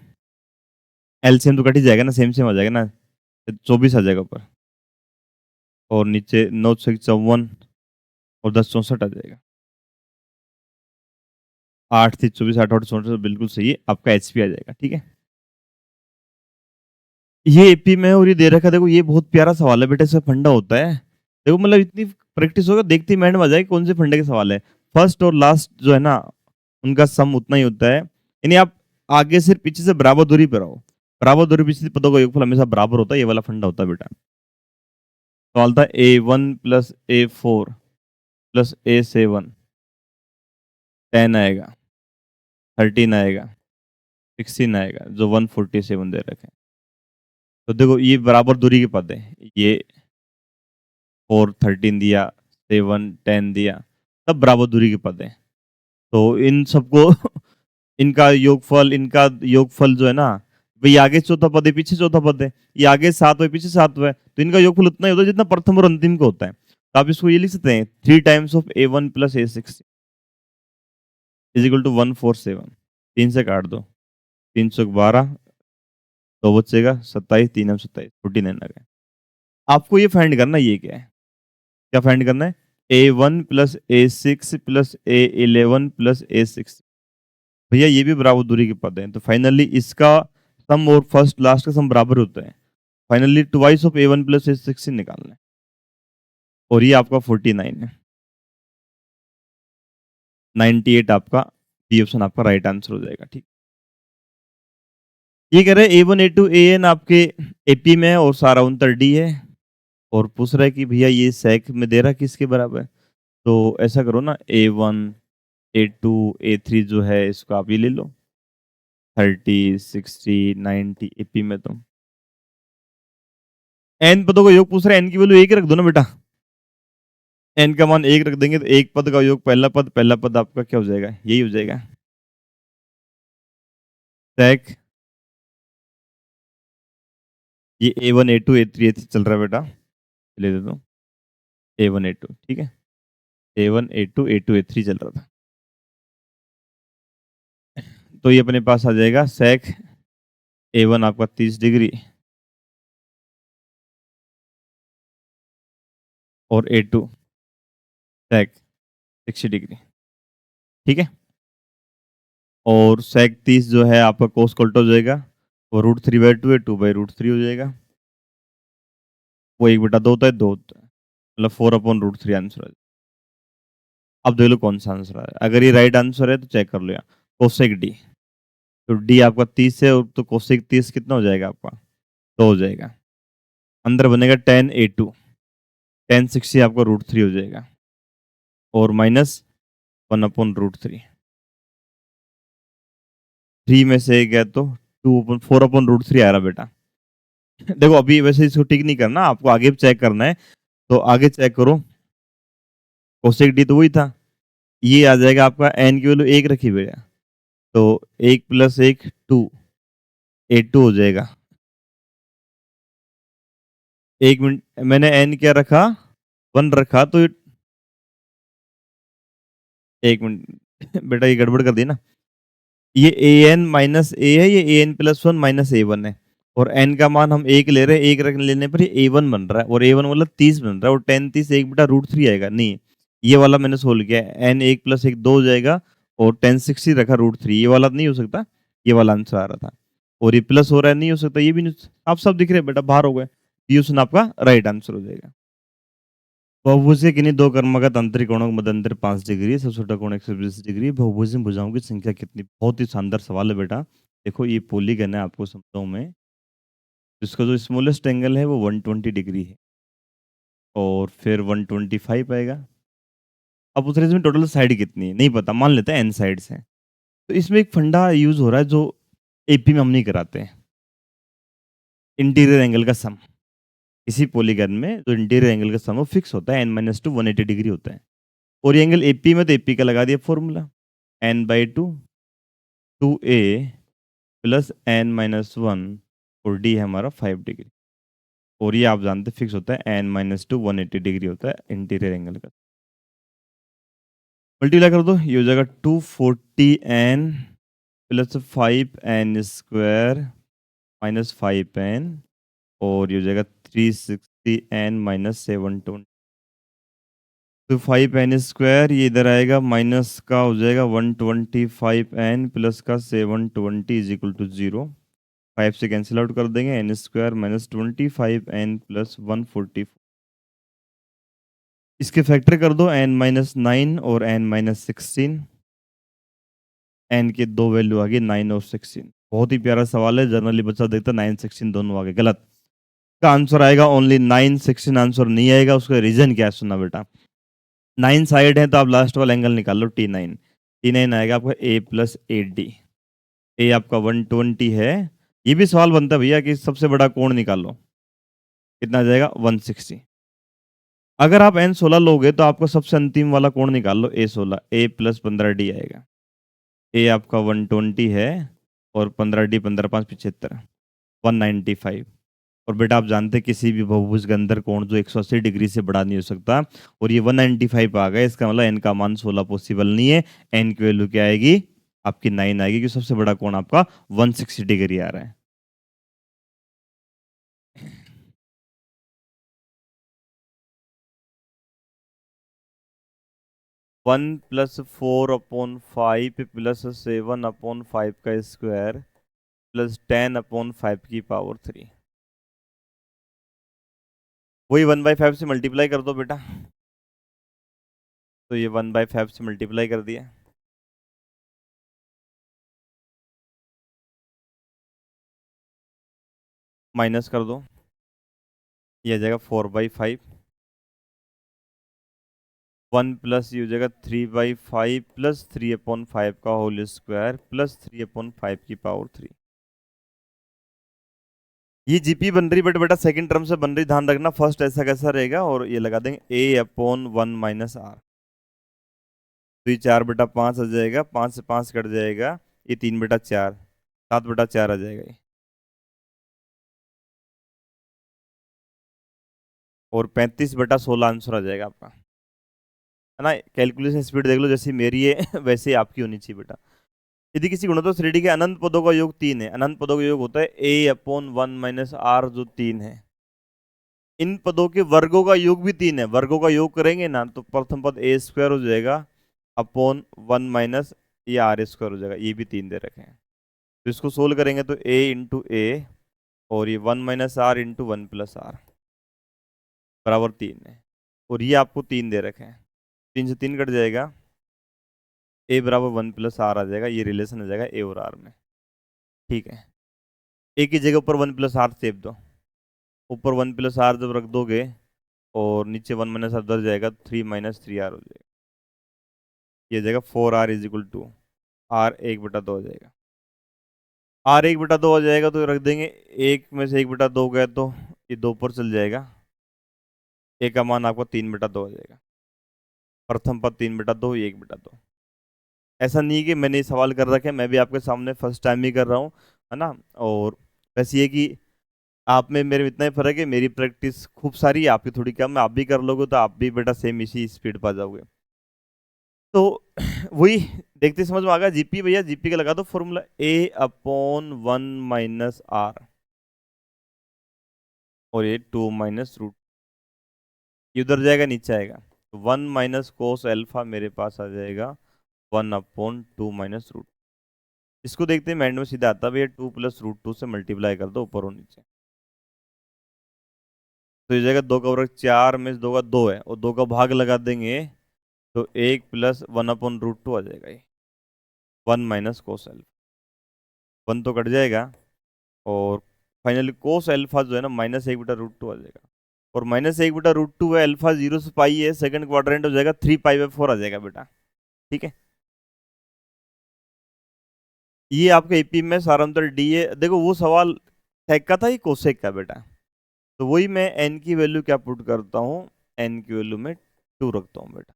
एलसीएम तो कट ही जाएगा ना, सेम सेम आ जाएगा ना, 24 आ जाएगा ऊपर, और नीचे 9 से 54 और 10 64 आ जाएगा। 8 थी 24, 8 8 64, बिल्कुल सही है, आपका HP आ जाएगा। ठीक है, ये एपी में है और ये दे रखा है। देखो ये बहुत प्यारा सवाल है बेटा, इसका फंडा होता है। देखो मतलब इतनी प्रैक्टिस होगा, देखती माइंड में आ जाएगी कौन से फंडे के सवाल है। फर्स्ट और लास्ट जो है ना, उनका सम उतना ही होता है, यानी आप आगे से पीछे से बराबर दूरी पर आओ, बराबर दूरी पीछे पदों का योगफल हमेशा बराबर होता है, ये वाला फंडा होता है बेटा। सवाल था A1 plus A4 plus A7, 10 आएगा, 13 आएगा, 16 आएगा, जो 147 दे रखे हैं। तो देखो ये बराबर दूरी के पद है, ये 4 13 दिया, 7 10 दिया, सब बराबर दूरी के पद है। तो इन सबको इनका योगफल जो है ना, भाई आगे चौथा पद है पीछे चौथा पद है, ये आगे 7 है पीछे 7 है, तो इनका योगफल उतना ही होता है जितना प्रथम और अंतिम का होता है। तो आप इसको ये लिख सकते हैं 3 times of A1 plus A6 is equal to 147। 3 से काट दो, 312, 2 बचेगा 27, 3 27, 49 आ गया। आपको ये फाइंड करना, ये क्या है, क्या फाइंड करना है, A1 plus A6 plus A11 plus A6। भैया ये भी बराबर दूरी के पद हैं, तो फाइनली इसका सम और फर्स्ट लास्ट का सम बराबर होता है। Finally twice of A1 plus A6 निकालना है, और ये आपका 49 है। 98 आपका बी ऑप्शन आपका राइट आंसर हो जाएगा। ठीक, ये कह रहे हैं A1 A2 AN आपके AP में है और सारा उत्तर D है, और पूछ रहा है कि भैया ये सेक में दे रहा किसके बराबर है। तो ऐसा करो ना, A1 A2 A3 जो है इसको आप ये ले लो, 30 60 90 AP में। तो n पदों का योग पूछ रहा है, n की वैल्यू 1 रख दो ना बेटा, n का मान 1 रख देंगे तो एक पद का योग पहला पद आपका क्या हो जाएगा, यही हो जाएगा सेक। ये A1 A2 A3 A3 चल रहा है बेटा, ले दे दो A1 A2। ठीक है, A1 A2 A2 A3 चल रहा था, तो ये अपने पास आ जाएगा सेक A1 आपका 30 डिग्री और A2 सेक 60 डिग्री। ठीक है, और सेक 30 जो है आपका कोस को उल्टा हो जाएगा, वो √3/2 है, 2/√3 हो जाएगा, वो 1/2 होता है, 2 होता है, मतलब 4/√3 आंसर है। अब देख लो कौन सा आंसर है, अगर ये राइट आंसर है तो चेक कर लो, कोसेक डी। तो डी आपका 30 है, और तो कोसेक 30 कितना हो जाएगा आपका, 2 हो जाएगा, अंदर बनेगा tan A2, tan60 आपका √3 हो जाएगा, और -1/√3। 3 में से गया तो 4/√3 आ रहा बेटा। देखो अभी वैसे इसको टिक नहीं करना, आपको आगे भी चेक करना है, तो आगे चेक करो, कोसेक डी तो वही था, ये आ जाएगा आपका एन की वैल्यू 1 रखी भैया, तो 1 + 1 2, A2 हो जाएगा। 1 मिनट, मैंने एन क्या रखा, 1 रखा, तो 1 मिनट बेटा ये गड़बड़ कर दी ना, ये an माइनस ए है, ये an + 1 माइनस A1 है, और n का मान हम 1 ले रहे हैं, 1 रख लेने पर ये A1 बन रहा है, और A1 मतलब 30 बन रहा है, और tan 30 1/√3 आएगा, नहीं ये वाला मैंने सोल्व किया, n 1 + 1 2 हो जाएगा, और tan 60 रखा √3, ये वाला नहीं हो सकता, ये वाला आंसर आ रहा था, और ये प्लस हो रहा है, नहीं हो सकता, ये भी नहीं, आप सब दिख रहे हैं बेटा, बाहर हो गए, ये ऑप्शन आपका राइट आंसर हो जाएगा। बहुभुज के किन्हीं दो कर्मगत आंतरिक कोणों का मध्यांतर 5 डिग्री, सबसे छोटा कोण 120 डिग्री, बहुभुज में भुजाओं की संख्या कितनी। बहुत ही शानदार सवाल है बेटा। देखो ये पॉलीगन है, आपको समझाऊं मैं, इसका जो स्मॉलेस्ट एंगल है वो 120 डिग्री है, और फिर 125 आएगा। अब उस में टोटल साइड कितनी है नहीं पता, मान लेते हैं एन साइड्स हैं। तो इसमें एक फंडा यूज हो रहा है जो एपी में हम नहीं कराते हैं, इंटीरियर एंगल का सम। इसी पॉलीगन में जो इंटीरियर एंगल का सम फिक्स होता है n-2 180 डिग्री होता है। और ये एंगल एपी में तो एपी का लगा दिया formula n/2 2a plus n-1 और डी है हमारा 5 डिग्री। और ये आप जानते फिक्स होता है n-2 180 डिग्री होता है इंटीरियर एंगल का। मल्टीप्लाई कर दो, ये हो जाएगा 240n plus 5n² minus 5n और ये हो जाएगा 360n माइनस 720। तो 5n² ये इधर आएगा, माइनस का हो जाएगा 125n प्लस का 720 इज इक्वल टू 0। 5 से कैंसिल आउट कर देंगे, n² माइनस 25n प्लस 144। इसके फैक्टर कर दो, n-9 और n-16। n के दो वैल्यू आ गई 9 और 16। बहुत ही प्यारा सवाल है, जनरली बच्चा देखता 9 16 दोनों आ गए, गलत। का आंसर आएगा ओनली 9 16 आंसर नहीं आएगा। उसका रीजन क्या है सुनना बेटा। 9 साइड है तो आप लास्ट वाला एंगल निकाल लो T9। T9 आएगा आपका a प्लस 8d। ए आपका 120 है। ये भी सवाल बनता है भैया कि सबसे बड़ा कोण निकालो, कितना आ जाएगा 160। अगर आप n16 लोगे तो आपको सबसे अंतिम वाला कोण निकाल लो a16, a प्लस 15d आएगा। ए आपका 120 है और 15d 15 5 75 195। और बेटा आप जानते हैं किसी भी बहुभुज के अंदर कोण जो 180 डिग्री से बड़ा नहीं हो सकता। और ये 195 आ गया, इसका मतलब n का मान 16 पॉसिबल नहीं है। n की वैल्यू क्या आएगी आपकी 9 आएगी, क्योंकि सबसे बड़ा कोण आपका 160 डिग्री आ रहा है। वन प्लस 4/5 प्लस 7/5 का स्क्वायर प्लस 10/5 की पावर 3। वही 1/5 से मल्टीप्लाई कर दो बेटा। तो ये 1/5 से मल्टीप्लाई कर दिया, माइनस कर दो, ये आ जाएगा 4/5। 1 प्लस ये हो जाएगा 3/5 प्लस 3/5 का होल स्क्वायर प्लस 3/5 की पावर 3। ये जीपी बन रही बट बेटा सेकंड टर्म से बन रही, ध्यान रखना। फर्स्ट ऐसा कैसा रहेगा और ये लगा देंगे a/1 माइनस r। तो ये 4 बटा 5 आ जाएगा, 5 से 5 कट जाएगा, ये 3 बटा 4 7 बटा 4 आ जाएगा ये। और 35 बटा 16 आंसर आ जाएगा आपका, है ना। कैलकुलेशन स्पीड देख लो, जैसी मेरी है वैसे ही आपकी होनी चाहिए बेटा। यदि किसी गुणोत्तर श्रेणी के अनंत पदों का योग 3 है, अनंत पदों का योग होता है a/1 माइनस r जो 3 है। इन पदों के वर्गों का योग भी 3 है, वर्गों का योग करेंगे ना तो प्रथम पद a² हो जाएगा अपॉन 1 माइनस ये r² हो जाएगा, ये भी 3 दे रखे हैं। तो इसको सोल्व करेंगे तो a इंटू ए और ये 1 minus R into 1 plus R बराबर 3 है। और ये आपको 3 दे रखे हैं, 3 से 3 कट जाएगा, a बराबर 1 प्लस आर आ जाएगा। ये रिलेशन आ जाएगा a और r में, ठीक है। a की जगह ऊपर 1 प्लस आर सेव दो, ऊपर 1 प्लस आर जब रख दोगे और नीचे 1 माइनस आर उधर जाएगा, 3 माइनस 3 आर हो जाएगा। ये जाएगा 4r is equal to are 1/2 हो जाएगा। आर 1/2 हो जाएगा तो रख देंगे, एक में से 1/2 गया तो ये 2 पर चल जाएगा। ए का मान आपको 3/2 हो जाएगा। प्रथम पद 3/2, ये 1/2। ऐसा नहीं है कि मैंने ये सवाल कर रखे, मैं भी आपके सामने फर्स्ट टाइम ही कर रहा हूँ, है ना। और वैसे ये कि आप में मेरे में इतना ही फर्क है, मेरी प्रैक्टिस खूब सारी है, आपकी थोड़ी कम है। आप भी कर लोगे तो आप भी बेटा सेम इसी स्पीड पा जाओगे। तो वही देखते समझ में आ गया। जीपी भैया, जीपी का लगा दो फॉर्मूला a/1 माइनस आर और ये 2 माइनस रूट, ये उधर जाएगा नीचे आएगा, तो 1 माइनस कोस एल्फा मेरे पास आ जाएगा 1/2 माइनस रूट। इसको देखते हैं माइंड में सीधा आता है भैया, 2 प्लस रूट 2 से मल्टीप्लाई कर दो ऊपर और नीचे, तो ये जाएगा 2 का वर्ग 4 में 2 का 2 है और 2 का भाग लगा देंगे तो 1 प्लस 1/√2 आ जाएगा। ये 1 माइनस कोस एल्फा, 1 तो कट जाएगा और फाइनली कोस एल्फा जो है ना -1/√2 आ जाएगा। और -1/√2 है, अल्फा 0 से पाई है, सेकंड क्वाड्रेंट हो जाएगा 3π/4 आ जाएगा बेटा, ठीक है। ये आपके एपी में सारांतर डी है। देखो वो सवाल सेक का था, ये कोसेक का बेटा। तो वही मैं n की वैल्यू क्या पुट करता हूँ, n की वैल्यू में 2 रखता हूँ बेटा।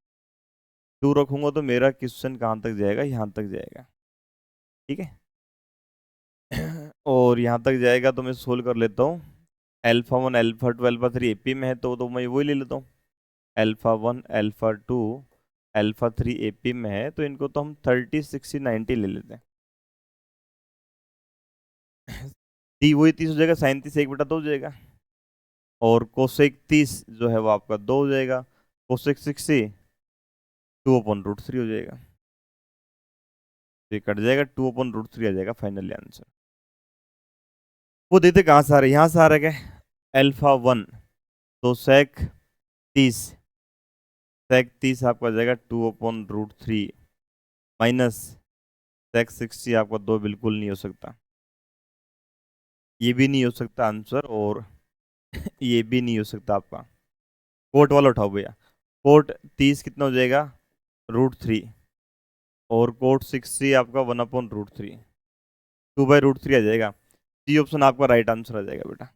2 रखूंगा तो मेरा क्वेश्चन कहाँ तक जाएगा, यहाँ तक जाएगा, ठीक है। और यहाँ तक जाएगा तो मैं सोल्व कर लेता हूँ। अल्फा 1 अल्फा 2 अल्फा 3 एपी में है तो मैं वही ले लेता हूँ। अल्फा 1 अल्फा 2 अल्फा 3 एपी में है तो इनको तो हम 30 60 90 ले लेते हैं। डी वही 30 हो जाएगा, साइन 30 1 बटा 2 हो जाएगा, और कोसेक 30 जो है वो आपका 2 हो जाएगा, कोसेक 60 2/√3 हो जाएगा। तो ये कट जाएगा, 2/√3 आ जाएगा फाइनली आंसर। वो देते कहाँ से आ रहे, यहाँ से आ रहे क्या, अल्फा 1 तो सेक 30 आपका जाएगा 2/√3 माइनस सेक 60 आपका 2 बिल्कुल नहीं हो सकता, ये भी नहीं हो सकता आंसर, और ये भी नहीं हो सकता आपका। कोट वाला उठाओ भैया, कोट 30 कितना हो जाएगा, √3, और कोट 60 आपका 1/√3, 2/√3 आ जाएगा। सी ऑप्शन आपका राइट आंसर आ जाएगा बेटा।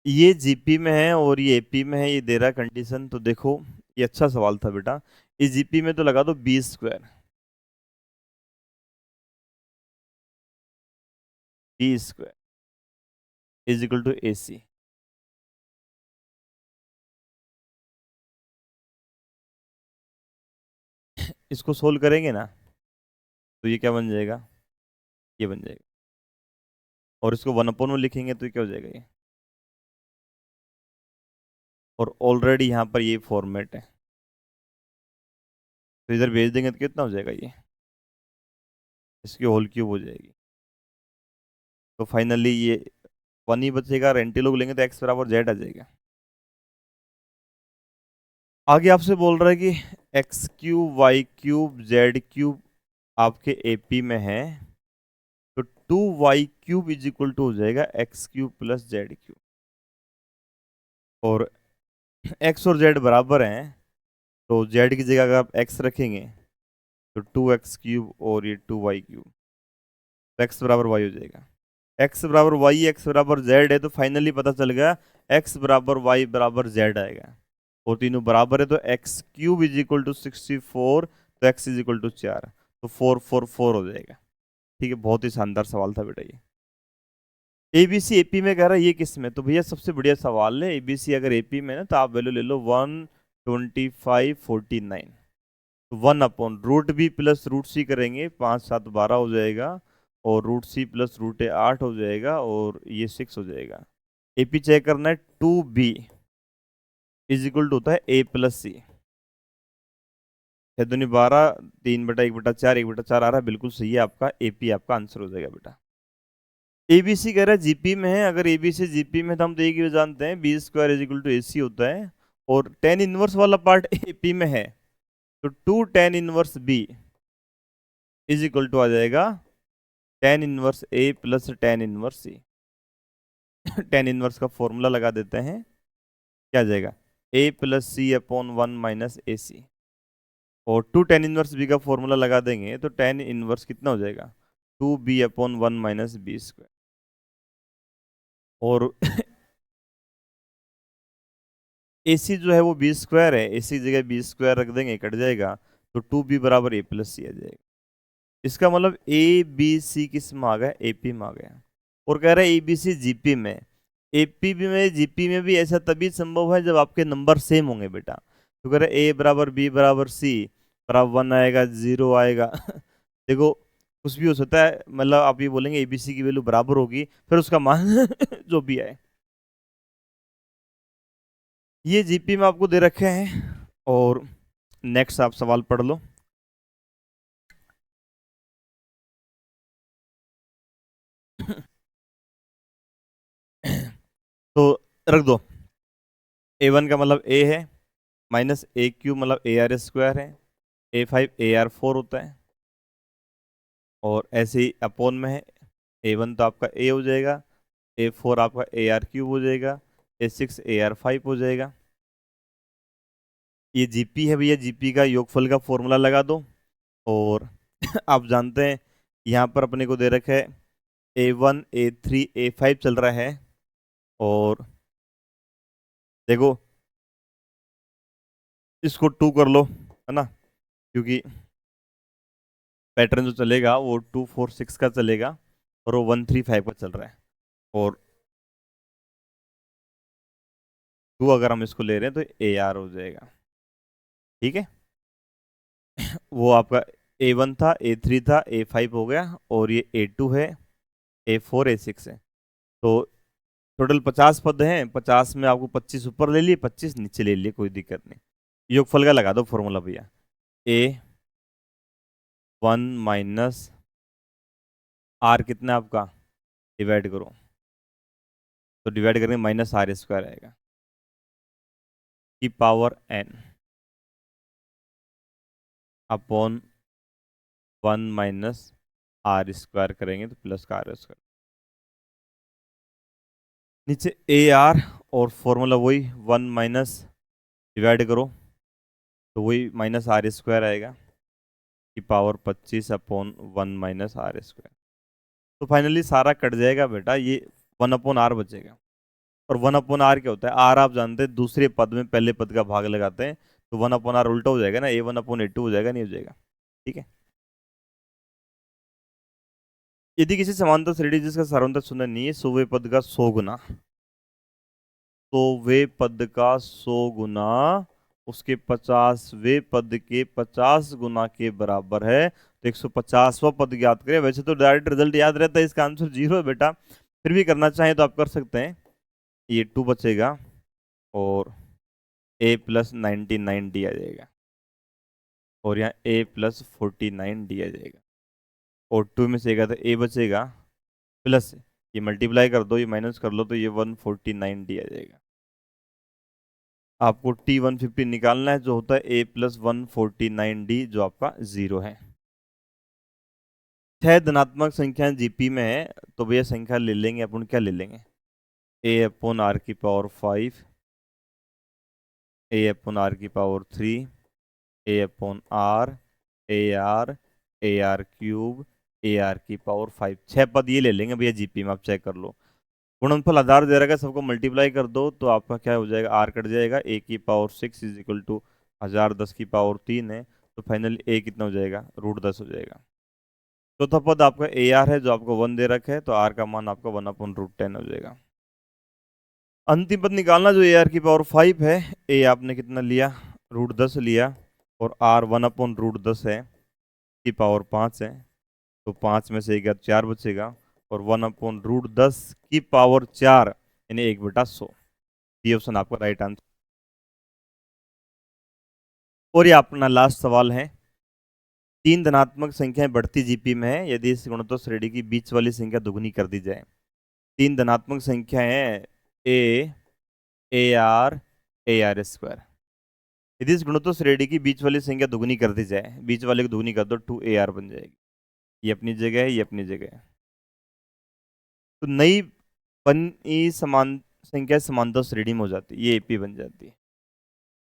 ये जीपी में है और ये एपी में है, ये दे रहा है कंडीशन, तो देखो ये अच्छा सवाल था बेटा। इस जीपी में तो लगा दो b², b² is equal to AC। इसको सोल्व करेंगे ना तो ये क्या बन जाएगा, ये बन जाएगा, और इसको 1/में लिखेंगे तो ये क्या हो जाएगा ये, और ऑलरेडी यहाँ पर ये फॉर्मेट है, तो इधर भेज देंगे तो कितना हो जाएगा ये, इसकी होल क्यूब हो जाएगी। तो फाइनली ये 1 ही बचेगा, रेंटी लोग लेंगे तो x बराबर z आ जाएगा। आगे आपसे बोल रहा है कि x³ y³ z³ आपके एपी में है, तो 2y³ इज इक्वल टू हो जाएगा x³ प्लस z³, और x और z बराबर हैं तो z की जगह अगर आप x रखेंगे तो 2x³ और ये 2y³, तो x बराबर y हो जाएगा। x बराबर y, x बराबर z है, तो फाइनली पता चल गया x बराबर y बराबर z आएगा, और तीनों बराबर है तो x³ इज इक्वल टू 64, तो x इज इक्वल टू 4, तो 4 हो जाएगा। ठीक है, बहुत ही शानदार सवाल था बेटा ये। एबीसी एपी में कह रहा है ये किस में, तो भैया सबसे बढ़िया सवाल है, एबीसी अगर एपी में ना तो आप वैल्यू ले लो 12549, तो 1/√b प्लस √c करेंगे, 5 7 12 हो जाएगा, और √c प्लस √a 8 हो जाएगा, और ये 6 हो जाएगा। एपी चेक करना है, 2b इज इक्वल टू होता है a प्लस सी, 6 दूनी 12, 3/1/4 1/4 आ रहा है, बिल्कुल सही है आपका, एपी आपका आंसर हो जाएगा बेटा। एबीसी कह रहा है जीपी में है, अगर एबीसी जीपी में तो हम तो एक ही जानते हैं b² is equal to AC होता है, और tan इनवर्स वाला पार्ट एपी में है, तो 2 tan inverse B is equal to आ जाएगा tan inverse A plus tan inverse C। tan inverse का फॉर्मूला लगा देते हैं, क्या आ जाएगा, A plus C/1 minus AC, और 2 tan इनवर्स B का फॉर्मूला लगा देंगे तो tan इनवर्स कितना हो जाएगा, 2B/1 माइनस B², और AC जो है वो b² है, AC की जगह b² रख देंगे, कट जाएगा, तो 2b बराबर A प्लस C आ जाएगा। इसका मतलब ABC किस में आ गया, AP में आ गया, और कह रहा है ABC GP में, AP में GP में भी ऐसा तभी संभव है जब आपके नंबर सेम होंगे बेटा, तो कह रहा है A बराबर B बराबर C बराबर 1 आएगा, 0 आएगा। देखो कुछ भी हो सकता है, मतलब आप ये बोलेंगे ABC की वैल्यू बराबर होगी, फिर उसका मान जो भी आए। ये जीपी में आपको दे रखे हैं, और नेक्स्ट आप सवाल पढ़ लो। तो रख दो, A1 का मतलब A है, माइनस AQ मतलब AR² है, A5 AR4 होता है, और ऐसे ही अपोन में है, A1 तो आपका A हो जाएगा, A4 आपका AR³ हो जाएगा, A6 AR5 हो जाएगा। ये जीपी है भैया, जीपी का योगफल का फॉर्मूला लगा दो, और आप जानते हैं यहाँ पर अपने को दे रखा है A1 A3 A5 चल रहा है, और देखो इसको 2 कर लो, है ना, क्योंकि पैटर्न जो चलेगा वो 2 4 6 का चलेगा और वो 1 3 5 का चल रहा है। और 2 अगर हम इसको ले रहे हैं तो AR हो जाएगा। ठीक है, वो आपका A1 था, A3 था, A5 हो गया, और ये A2 है, A4 A6 है। तो टोटल 50 पद हैं, 50 में आपको 25 ऊपर ले लिए, 25 नीचे ले लिए, कोई दिक्कत नहीं। योगफल का लगा दो फॉर्मूला भैया, A1 माइनस R कितना है आपका, डिवाइड करो, तो डिवाइड करेंगे -R² आएगा की पावर n अपॉन 1 -R² करेंगे तो प्लस का R²। नीचे AR और फॉर्मूला वही 1 माइनस डिवाइड करो तो वही -R² आएगा की पावर 25 अपॉन 1 -R²। तो फाइनली सारा कट जाएगा बेटा, ये 1/R बचेगा। और 1/R क्या होता है, R आप जानते हैं दूसरे पद में पहले पद का भाग लगाते हैं, तो 1/R उल्टा हो जाएगा ना, A1/A2 हो जाएगा, नहीं हो जाएगा। ठीक है, यदि किसी समांतर श्रेणी जिसका सार्वत्रिक शून्य नहीं है, सो वे पद का 100 गुना, तो वे पद का 100 गुना उसके 50वें पद के 50 गुना के बराबर है। तो 150वां पद ज्ञात करें। वैसे तो डायरेक्ट रिजल्ट याद रहता है, इसका आंसर 0 है बेटा, फिर भी करना चाहें तो आप कर सकते हैं। ये 2 बचेगा और A+99D आ जाएगा, और यहाँ A+49D आ जाएगा, और 2 में से एक तो A बचेगा, प्लस ये मल्टीप्लाई कर दो, ये माइनस कर लो, तो ये 149D आ जाएगा। आपको T150 निकालना है, जो होता है A+149D, जो आपका 0 है। 6 धनात्मक संख्याएं जीपी में है, तो भैया संख्या ले लेंगे अपन, क्या ले लेंगे, A/R की पावर 5, A/R की power 3, A/R, AR, AR³ AR की पावर 5। 6 पद ये ले लेंगे भैया जीपी में, आप चेक कर लो। गुणनफल आधार दे रखा है, सबको मल्टीप्लाई कर दो तो आपका क्या हो जाएगा, R कट जाएगा, A की पावर 6 इज इक्वल टू 1000 10 की पावर 3 है, तो फाइनली A कितना हो जाएगा, √10 हो जाएगा। चौथा पद आपका AR है, जो आपको 1 दे रखा है, तो R का मान आपका 1/√10 हो जाएगा। अंतिम पद निकालना, जो AR की पावर 5 है, A आपने कितना लिया, √10 लिया, और R 1/√10 है, की पावर 5 है, तो 5 में से 1 4 बचेगा, और 1/√10 की पावर 4 यानी 1/100। ये ऑप्शन आपका राइट आंसर। और ये अपना लास्ट सवाल है, 3 धनात्मक संख्याएं बढ़ती जीपी में है, यदि इस गुणोत्तर श्रेणी की बीच वाली संख्या दुगुनी कर दी जाए। 3 धनात्मक संख्याएं A, AR, AR²। यदि इस गुणोत्तर श्रेणी की बीच वाली संख्या दुगुनी कर दी जाए, बीच वाले को दुगुनी कर दो, 2AR बन जाएगी। ये अपनी जगह है, ये अपनी जगह है। तो नई बनी समान संख्या समांतर श्रेणी में हो जाती है, ये AP बन जाती है।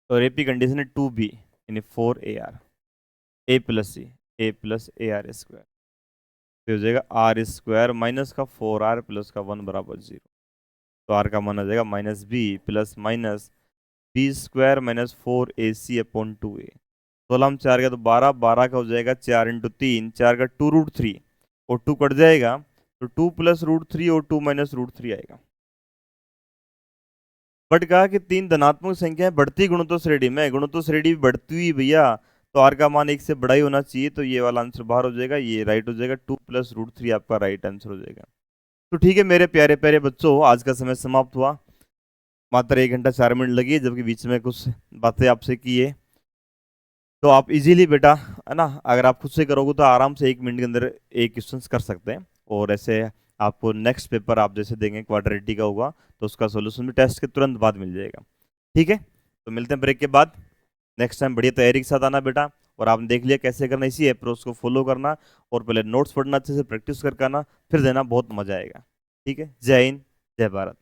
और AP कंडीशन है 2B यानी 4AR, A+C, A+AR²। तो हो जाएगा R² माइनस का 4R प्लस का 1 बराबर 0। तो R का मान आ जाएगा -B plus minus B² minus 4AC/2A। 16 में 4 का तो 12, 12 का हो जाएगा 4 × 3, 4 का 2√3, और 2 कट जाएगा, तो 2 + √3 और 2 - √3 आएगा। बट कहा कि 3 धनात्मक संख्याएं बढ़ती गुणोत्तर श्रेणी में, गुणोत्तर श्रेणी बढ़ती हुई भैया, तो R का मान 1 से बड़ा ही होना चाहिए, तो ये वाला आंसर बाहर हो जाएगा, ये राइट हो जाएगा, 2 + √3 आपका राइट आंसर हो जाएगा। तो ठीक है मेरे प्यारे प्यारे बच्चों, आज का समय समाप्त हुआ। मात्र 1 घंटा 4 मिनट लगी, जबकि बीच में कुछ बातें आपसे की है। तो आप इजीली बेटा, है ना, अगर आप खुद से करोगे तो आराम से 1 मिनट के अंदर एक क्वेश्चन कर सकते हैं। और ऐसे आपको नेक्स्ट पेपर आप जैसे देंगे क्वाड्रेटिक का होगा, तो उसका सोल्यूशन भी टेस्ट के तुरंत बाद मिल जाएगा। ठीक है, तो मिलते हैं ब्रेक के बाद। नेक्स्ट टाइम बढ़िया तैयारी के साथ आना बेटा। और आपने देख लिया कैसे करना, इसी अप्रोच को फॉलो करना, और पहले नोट्स पढ़ना, अच्छे से प्रैक्टिस करके आना, फिर देना, बहुत मजा आएगा। ठीक है, जय हिंद, जय भारत।